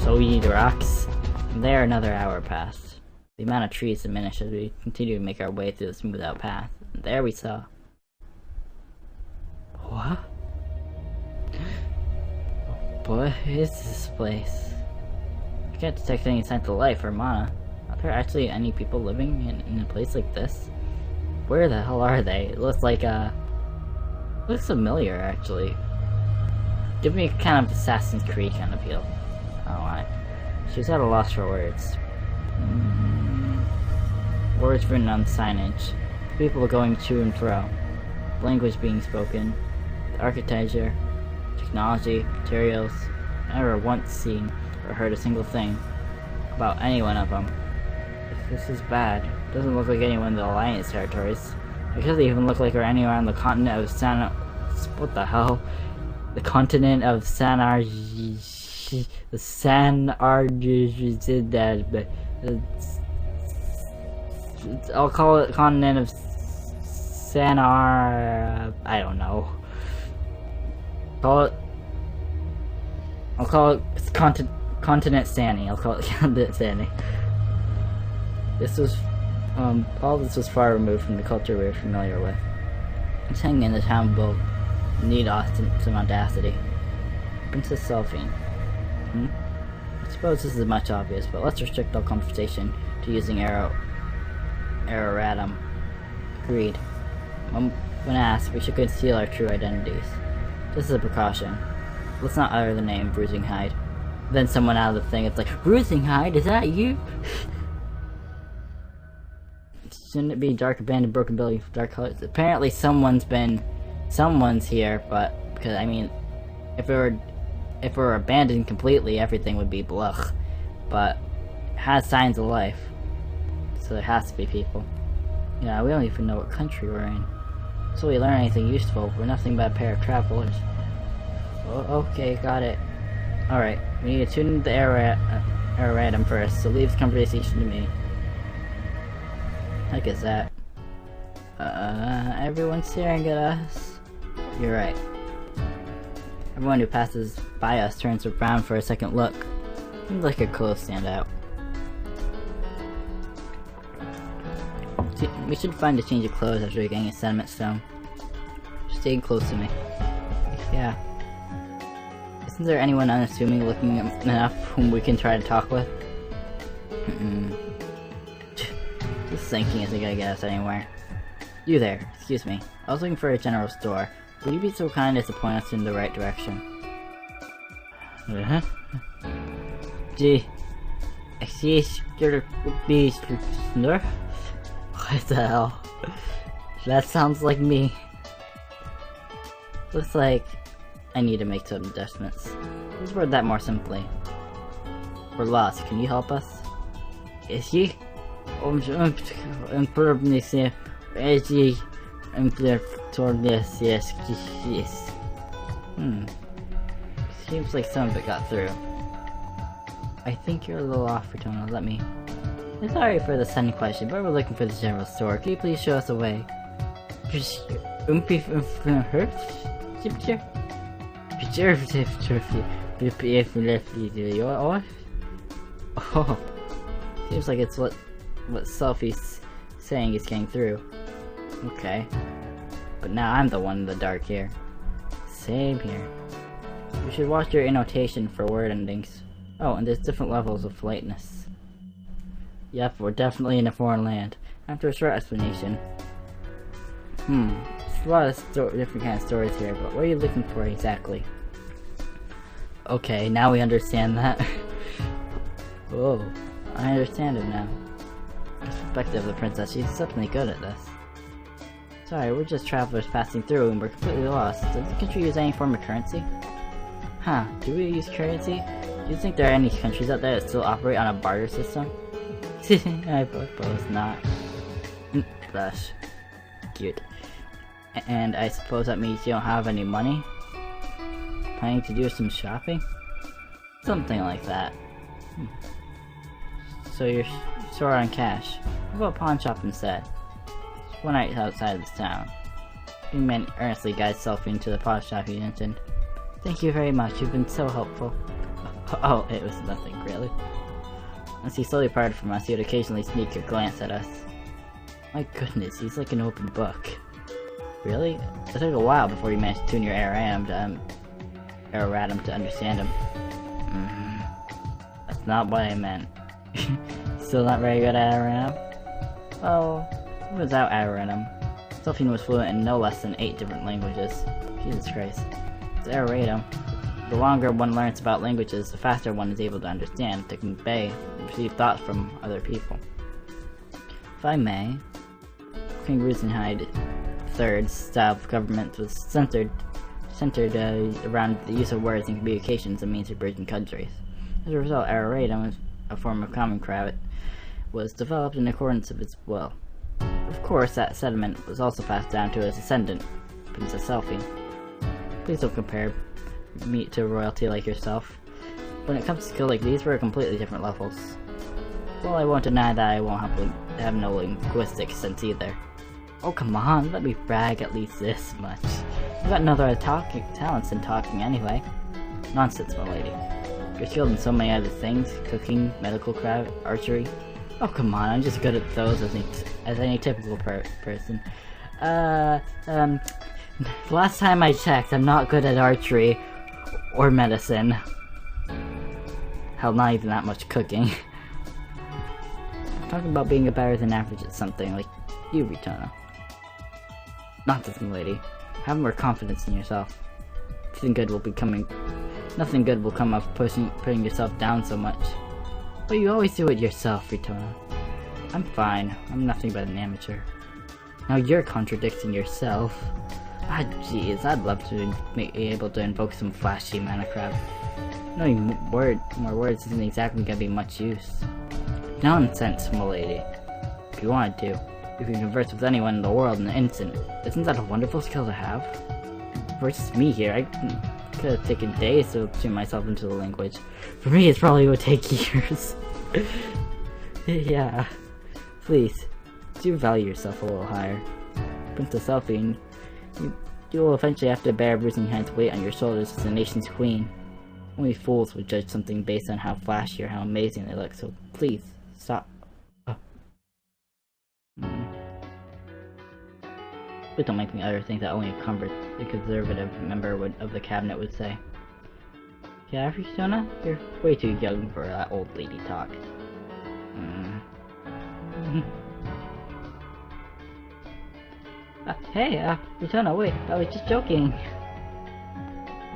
So we need rocks. From there, another hour passed. The amount of trees diminished as we continue to make our way through the smooth-out path. And there we saw... What? What is this place? I can't detect any signs of life or mana. Are there actually any people living in a place like this? Where the hell are they? It looks like, looks familiar, actually. Give me a kind of Assassin's Creed kind of feel. I don't know why. She was at a loss for words. Words written on signage. People going to and fro. Language being spoken. The architecture, technology, materials. I never once seen or heard a single thing about any one of them. This is bad. It doesn't look like anyone in the Alliance territories. It doesn't even look like we're anywhere on the continent of what the hell? The continent of I'll call it continent of I don't know. I'll call it continent Sandy. I'll call it continent Sandy. This was, all this was far removed from the culture we were familiar with. It's hanging in the town will need some audacity. Princess Selphine. I suppose this is much obvious, but let's restrict all conversation to using erratum. Agreed. When asked, we should conceal our true identities. This is a precaution. Let's not utter the name Bruising Hide. Then someone out of the thing, it's like, Bruising Hide, is that you? Shouldn't it be dark abandoned broken building with dark colors? Apparently someone's here, but because I mean, if it were abandoned completely, everything would be blah. But it has signs of life, so there has to be people. Yeah, we don't even know what country we're in. So we learn anything useful. We're nothing but a pair of travelers. Oh, okay, got it. Alright, we need to tune in the erratum first, so leave the conversation to me. Heck is that? Everyone's staring at us. You're right. Everyone who passes by us turns around for a second look. Seems like your clothes stand out. We should find a change of clothes after getting a sediment stone. Stay close to me. Yeah. Isn't there anyone unassuming looking enough whom we can try to talk with? This thinking isn't gonna get us anywhere. You there, excuse me. I was looking for a general store. Would you be so kind as to point us in the right direction? Gee. Excuse me. What the hell? That sounds like me. Looks like I need to make some adjustments. Let's word that more simply. We're lost. Can you help us? Is he? Yes. Seems like some of it got through. I think you're a little off, Rizona. Let me. I'm sorry for the sudden question, but we're looking for the general store. Can you please show us the way? Oh, seems like it's what Selphie's saying is getting through. Okay. But now I'm the one in the dark here. Same here. You should watch your annotation for word endings. Oh, and there's different levels of politeness. Yep, we're definitely in a foreign land. After a short explanation. There's a lot of different kind of stories here, but what are you looking for exactly? Okay, now we understand that. Whoa, I understand it now. The perspective of the princess, she's definitely good at this. Sorry, we're just travelers passing through and we're completely lost. Does the country use any form of currency? Huh, do we use currency? Do you think there are any countries out there that still operate on a barter system? I suppose not. Gosh, cute. And I suppose that means you don't have any money? Planning to do some shopping? Something like that. So you're short on cash. How about a pawn shop instead? Just one right outside of this town. The man earnestly guides Selphine to the pawn shop he mentioned. Thank you very much, you've been so helpful. Oh, it was nothing, really. As he slowly parted from us, he would occasionally sneak a glance at us. My goodness, he's like an open book. Really? It took a while before you managed to tune your erratum to understand him. That's not what I meant. Still not very good at erratum? Oh, without erratum. Selphine was fluent in no less than 8 different languages. Jesus Christ. It's erratum. The longer one learns about languages, the faster one is able to understand, to convey, and receive thoughts from other people. If I may, King Rizona III's style of government was centered around the use of words and communications as means of bridging countries. As a result, erratum, a form of common craft, was developed in accordance with its will. Of course, that sentiment was also passed down to his ascendant, Princess Selphine. Please don't compare me to royalty like yourself. When it comes to skills like these, we're at completely different levels. Well, I won't deny that I won't have no linguistic sense either. Oh come on, let me brag at least this much. I've got another talents in talking anyway. Nonsense, my lady. You're skilled in so many other things, cooking, medical craft, archery. Oh come on, I'm just good at those as any typical person. Last time I checked, I'm not good at archery or medicine. Hell, not even that much cooking. I'm talking about being a better than average at something like you, Rizona. Nonsense, my lady. Have more confidence in yourself. Nothing good will come of putting yourself down so much. But you always do it yourself, Rizona. I'm fine. I'm nothing but an amateur. Now you're contradicting yourself. Ah, jeez, I'd love to be able to invoke some flashy mana craft. Knowing more words isn't exactly gonna be much use. Nonsense, milady. If you wanted to, you can converse with anyone in the world in an instant. Isn't that a wonderful skill to have? Versus me here, I could have taken days to tune myself into the language. For me, it probably would take years. Yeah. Please, do value yourself a little higher. Princess Selphine, you will eventually have to bear Rizon's weight on your shoulders as the nation's queen. Only fools would judge something based on how flashy or how amazing they look, so please, stop. Please don't make me utter things that only a conservative member of the cabinet would say. Yeah, Rizona, you're way too young for that old lady talk. Hey, Rizona, wait, I was just joking.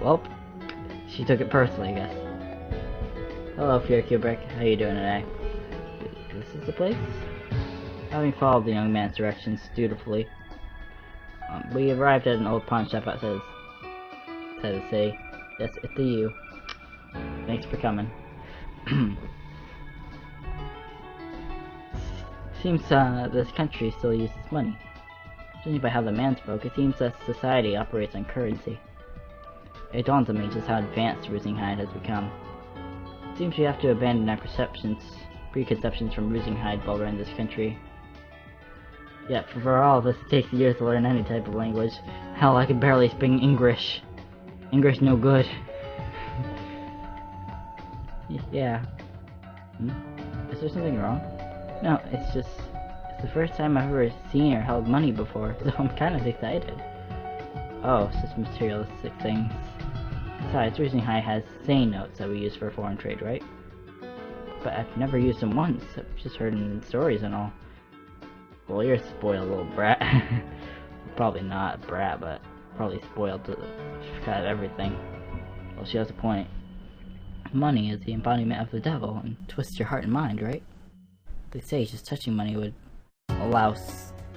Well, she took it personally, I guess. Hello, Fear Kubrick. How you doing today? This is the place? Having followed the young man's directions dutifully, we arrived at an old pawn shop that says to say, yes, it's a you. Thanks for coming. Seems this country still uses money. Judging by how the man spoke, it seems that society operates on currency. It dawns on me just how advanced Rizona has become. It seems we have to abandon our preconceptions from Rizona while we're in this country. Yet, for all of us, it takes years to learn any type of language. Hell, I can barely speak English. Anger's no good. Yeah. Is there something wrong? No, it's just... It's the first time I've ever seen or held money before, so I'm kind of excited. Oh, such materialistic things. Besides, Rizona has sane notes that we use for foreign trade, right? But I've never used them once. I've just heard in stories and all. Well, you're a spoiled little brat. Probably not a brat, but probably spoiled to kind of everything. Well, she has a point. Money is the embodiment of the devil and twists your heart and mind, right? They say just touching money would allow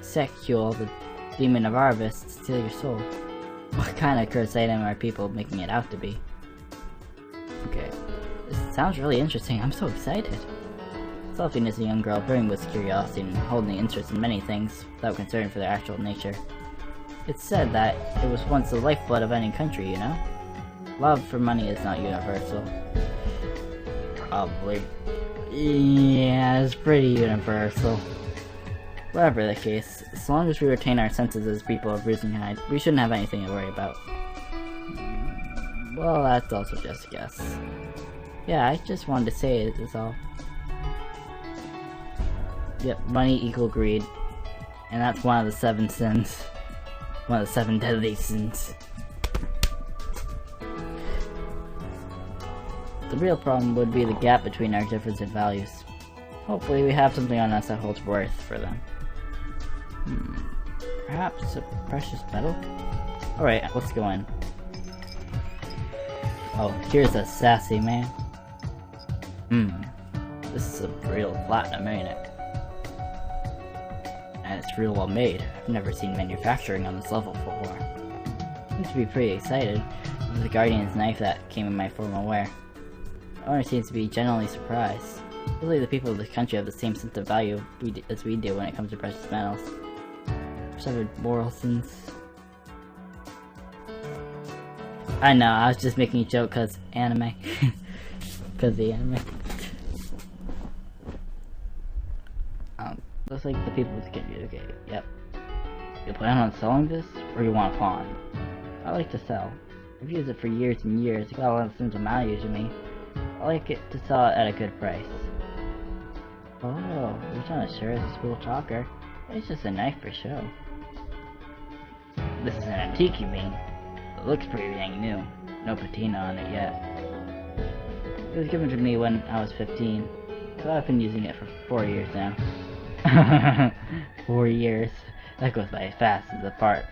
Sekul, the demon of Arvis, to steal your soul. What kind of cursed item are people making it out to be? Okay. This sounds really interesting. I'm so excited. Selphine is a young girl brimming with curiosity and holding interest in many things without concern for their actual nature. It's said that it was once the lifeblood of any country, you know? Love for money is not universal. Probably. Yeah, it's pretty universal. Whatever the case, as long as we retain our senses as people of Rizona, we shouldn't have anything to worry about. Well, that's also just a guess. Yeah, I just wanted to say it is all. Yep, money equal greed. And that's one of the 7 sins. One of the 7 deadly sins. The real problem would be the gap between our difference in values. Hopefully we have something on us that holds worth for them. Perhaps a precious metal? Alright, let's go in. Oh, here's a sassy man. This is a real platinum, ain't it? And it's real well made. I've never seen manufacturing on this level before. Seems to be pretty excited with the Guardian's knife that came in my formal wear. The owner seems to be genuinely surprised. Usually the people of this country have the same sense of value as we do when it comes to precious metals. Severed moral sins. I know, I was just making a joke cause anime. Cause the anime. Looks like the people with the okay, yep. You plan on selling this, or you want a pawn? I like to sell. I've used it for years and years, it got a lot of sense of value to me. I like it to sell it at a good price. Oh, Rizona sure is a school talker. It's just a knife for show. This is an antique, you mean? It looks pretty dang new. No patina on it yet. It was given to me when I was 15, so I've been using it for 4 years now. 4 years. That goes by as fast as a fart.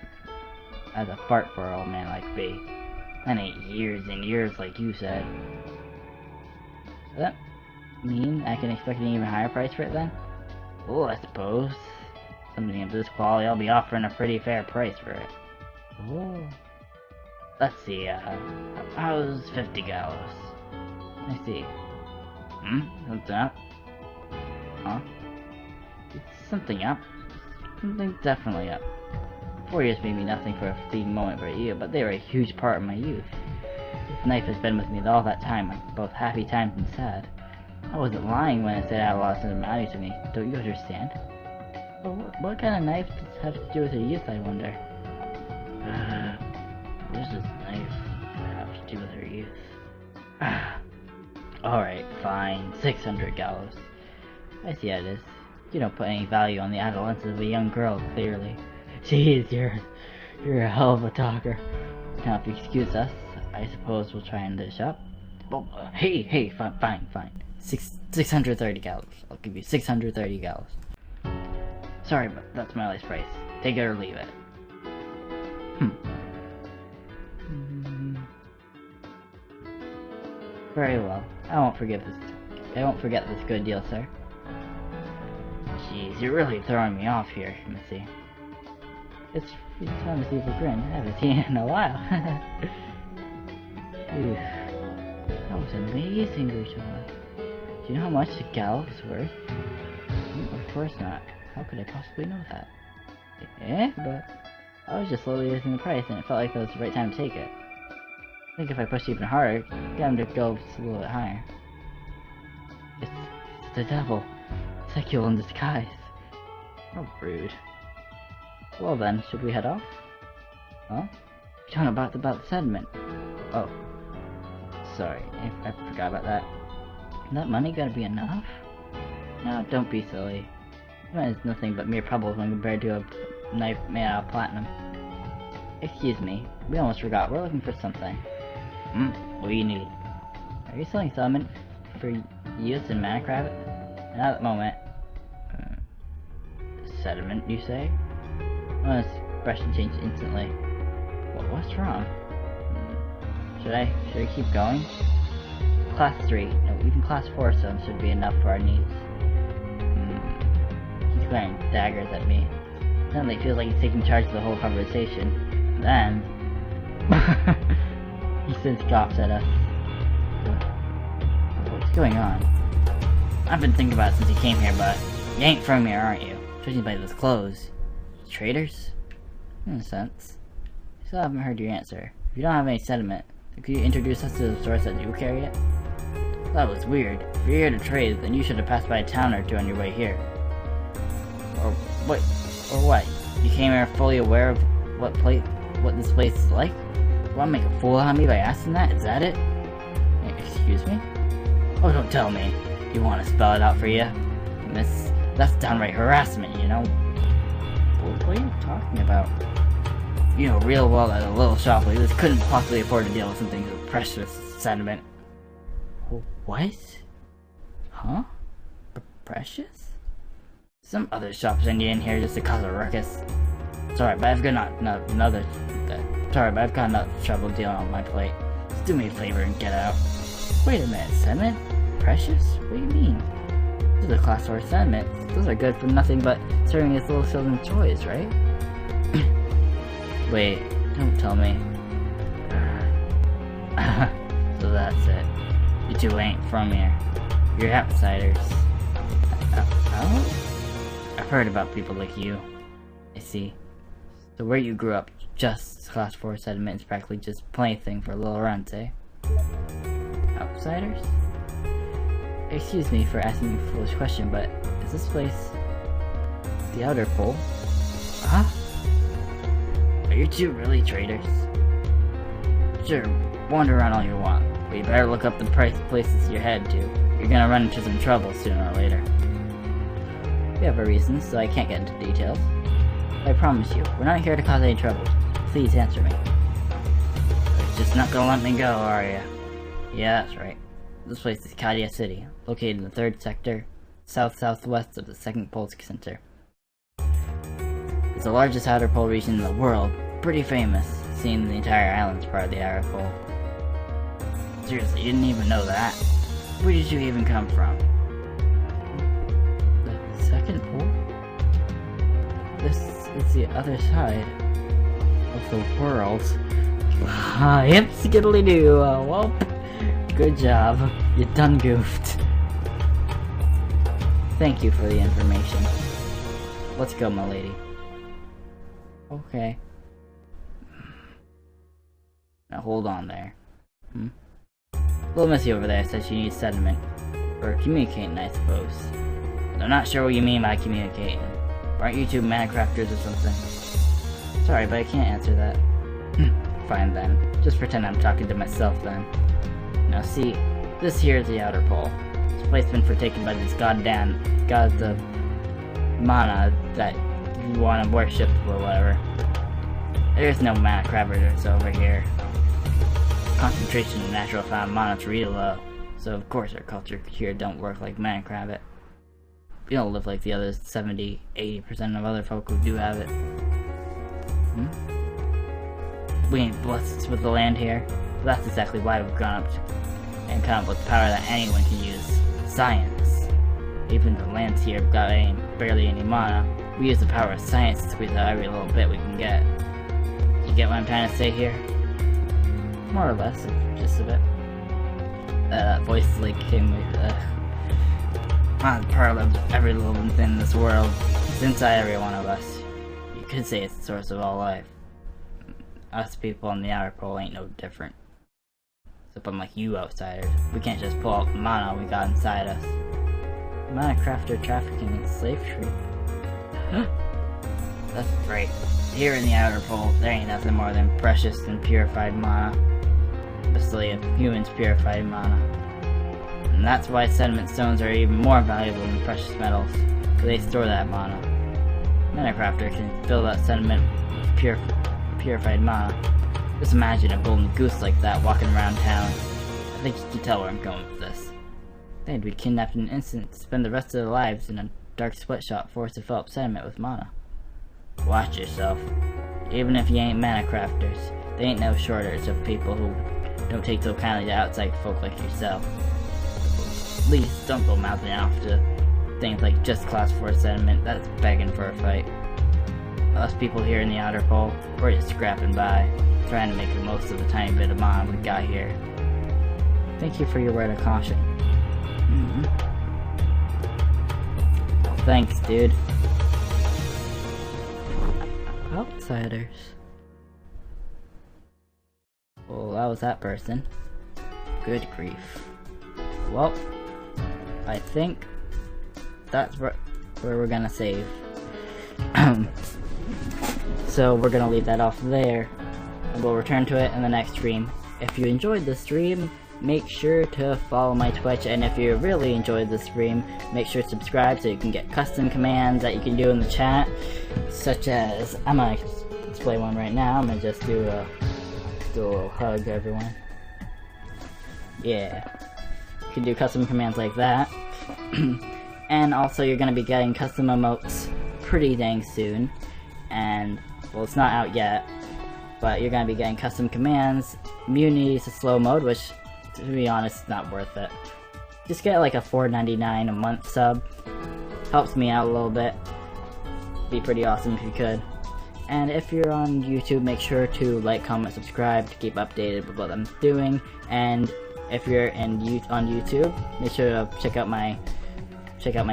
As a fart for an old man like me. That ain't years and years like you said. Does that mean I can expect an even higher price for it then? Oh, I suppose. Something of this quality, I'll be offering a pretty fair price for it. Oh. Let's see, how's 50 gallows? I see. Something up? Huh? It's something up. Something definitely up. 4 years may be nothing for a fleeting moment for you, but they were a huge part of my youth. This knife has been with me all that time, both happy times and sad. I wasn't lying when I said it had a lot of sentimentality to me, don't you understand? Well, what kind of knife does it have to do with her youth, I wonder? What does this knife have to do with her youth? Alright, fine, 600 gallows. I see how it is. You don't put any value on the adolescence of a young girl, clearly. Jeez, you're a hell of a talker. Now, if you excuse us, I suppose we'll try and dish up. Oh, hey, fine. 630 gallows. I'll give you 630 gallows. Sorry, but that's my last price. Take it or leave it. Very well. I won't forget this good deal, sir. Jeez, you're really throwing me off here, Missy. It's time to see the grin. I haven't seen it in a while. Oof. That was amazing, Rizona. Do you know how much the gallows is worth? Of course not. How could I possibly know that? But I was just slowly raising the price and it felt like that was the right time to take it. I think if I pushed even harder, get him to go just a little bit higher. It's the devil. Sekul in disguise. How rude. Well then, should we head off? Huh? You're talking about the sediment. Oh. Sorry, I forgot about that. That money gotta be enough? No, don't be silly. That is nothing but mere pebbles when compared to a knife made out of platinum. Excuse me, we almost forgot. We're looking for something. What do you need? Are you selling sediment for use in Minecraft? Not at the moment. Sediment, you say? Oh, his expression changed instantly. What's wrong? Should I keep going? Class 3. No, even Class 4 of some should be enough for our needs. He's glaring daggers at me. Suddenly it feels like he's taking charge of the whole conversation. Then... he sends scoffs at us. What's going on? I've been thinking about it since you came here, but you ain't from here, aren't you? Judging by those clothes. Traitors? In a sense. I still haven't heard your answer. If you don't have any sediment, could you introduce us to the source that do carry it? That was weird. If you're here to trade, then you should have passed by a town or two on your way here. Or what? You came here fully aware of what this place is like? You want to make a fool out of me by asking that? Is that it? Excuse me? Oh, don't tell me. You want to spell it out for you? That's downright harassment, you know? What are you talking about? You know real well that a little shop like this couldn't possibly afford to deal with something so precious as sediment. What? Huh? Precious? Some other shops send you in here just to cause a ruckus. Sorry, but I've got enough trouble dealing on my plate. Just do me a favor and get out. Wait a minute, sediment? Precious? What do you mean? Those are Class 4 sediments. Those are good for nothing but serving as little children's toys, right? Wait, don't tell me. So that's it. You two ain't from here. You're outsiders. Oh? I've heard about people like you. I see. So where you grew up, just Class 4 sediment is practically just plaything for little runs, eh? Outsiders? Excuse me for asking you a foolish question, but is this place the Outer Pole? Huh? Are you two really traitors? Sure, wander around all you want, but you better look up the places you're headed to. You're gonna run into some trouble sooner or later. We have a reason, so I can't get into details. I promise you, we're not here to cause any trouble. Please answer me. You're just not gonna let me go, are you? Yeah, that's right. This place is Kadia City, located in the 3rd sector, south-southwest of the 2nd Pole Center. It's the largest outer pole region in the world, pretty famous, seeing the entire island's part of the outer pole. Seriously, you didn't even know that? Where did you even come from? The 2nd pole? This is the other side of the world. Yep, skiddly-doo, well, good job. You done goofed. Thank you for the information. Let's go, my lady. Okay. Now hold on there. Little Missy over there says she needs sediment. For communicating, I suppose. I'm not sure what you mean by communicating. Aren't you two Minecrafters or something? Sorry, but I can't answer that. Fine then. Just pretend I'm talking to myself then. Now see, this here is the Outer Pole. This place has been forsaken by these gods of mana that you want to worship or whatever. There's no mana crabbers over here. Concentration of natural found mana is really low, so of course our culture here don't work like Minecraft. We don't live like the other 70-80% of other folk who do have it. We ain't blessed with the land here. But that's exactly why we've gone up and come up with power that anyone can use. Science. Even the lands here have got barely any mana. We use the power of science to squeeze out every little bit we can get. You get what I'm trying to say here? More or less, just a bit. That voice like came with I'm part of every little thing in this world. It's inside every one of us. You could say it's the source of all life. Us people on the Outer Pole ain't no different. Except unlike you outsiders, we can't just pull out the mana we got inside us. Minecrafter trafficking and slave trade. That's great. Here in the Outer Pole, there ain't nothing more than precious and purified mana. especially if humans purify mana. And that's why sediment stones are even more valuable than precious metals, because they store that mana. Minecrafter can fill that sediment with purified mana. Just imagine a golden goose like that walking around town. I think you can tell where I'm going with this. They'd be kidnapped in an instant to spend the rest of their lives in a dark sweatshop forced to fill up sediment with mana. Watch yourself. Even if you ain't mana crafters, there ain't no shortage of people who don't take so kindly to outside folk like yourself. Please don't go mouthing off to things like just class 4 sediment. That's begging for a fight. Us people here in the outer pole, we're just scrapping by, trying to make the most of the tiny bit of mana we got here. Thank you for your word of caution. Thanks, dude. Outsiders. Well, that was that person. Good grief. Well, I think that's where we're gonna save. So we're gonna leave that off there, and we'll return to it in the next stream. If you enjoyed the stream, make sure to follow my Twitch, and if you really enjoyed the stream, make sure to subscribe so you can get custom commands that you can do in the chat, such as, I'm gonna display one right now. I'm gonna just do a little hug, everyone. Yeah, you can do custom commands like that. And also you're gonna be getting custom emotes pretty dang soon, and, well, it's not out yet, but you're gonna be getting custom commands, immunities to slow mode, which, to be honest, not worth it. Just get like a $4.99 a month sub. Helps me out a little bit. Be pretty awesome if you could. And if you're on YouTube, make sure to like, comment, subscribe to keep updated with what I'm doing. And if you're on YouTube, make sure to check out my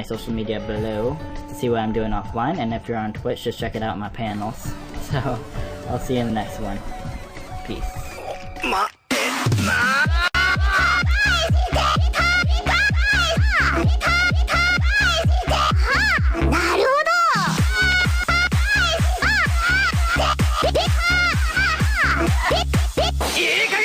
social media below to see what I'm doing offline. And if you're on Twitch, just check it out in my panels. So I'll see you in the next one. Peace. Yeah.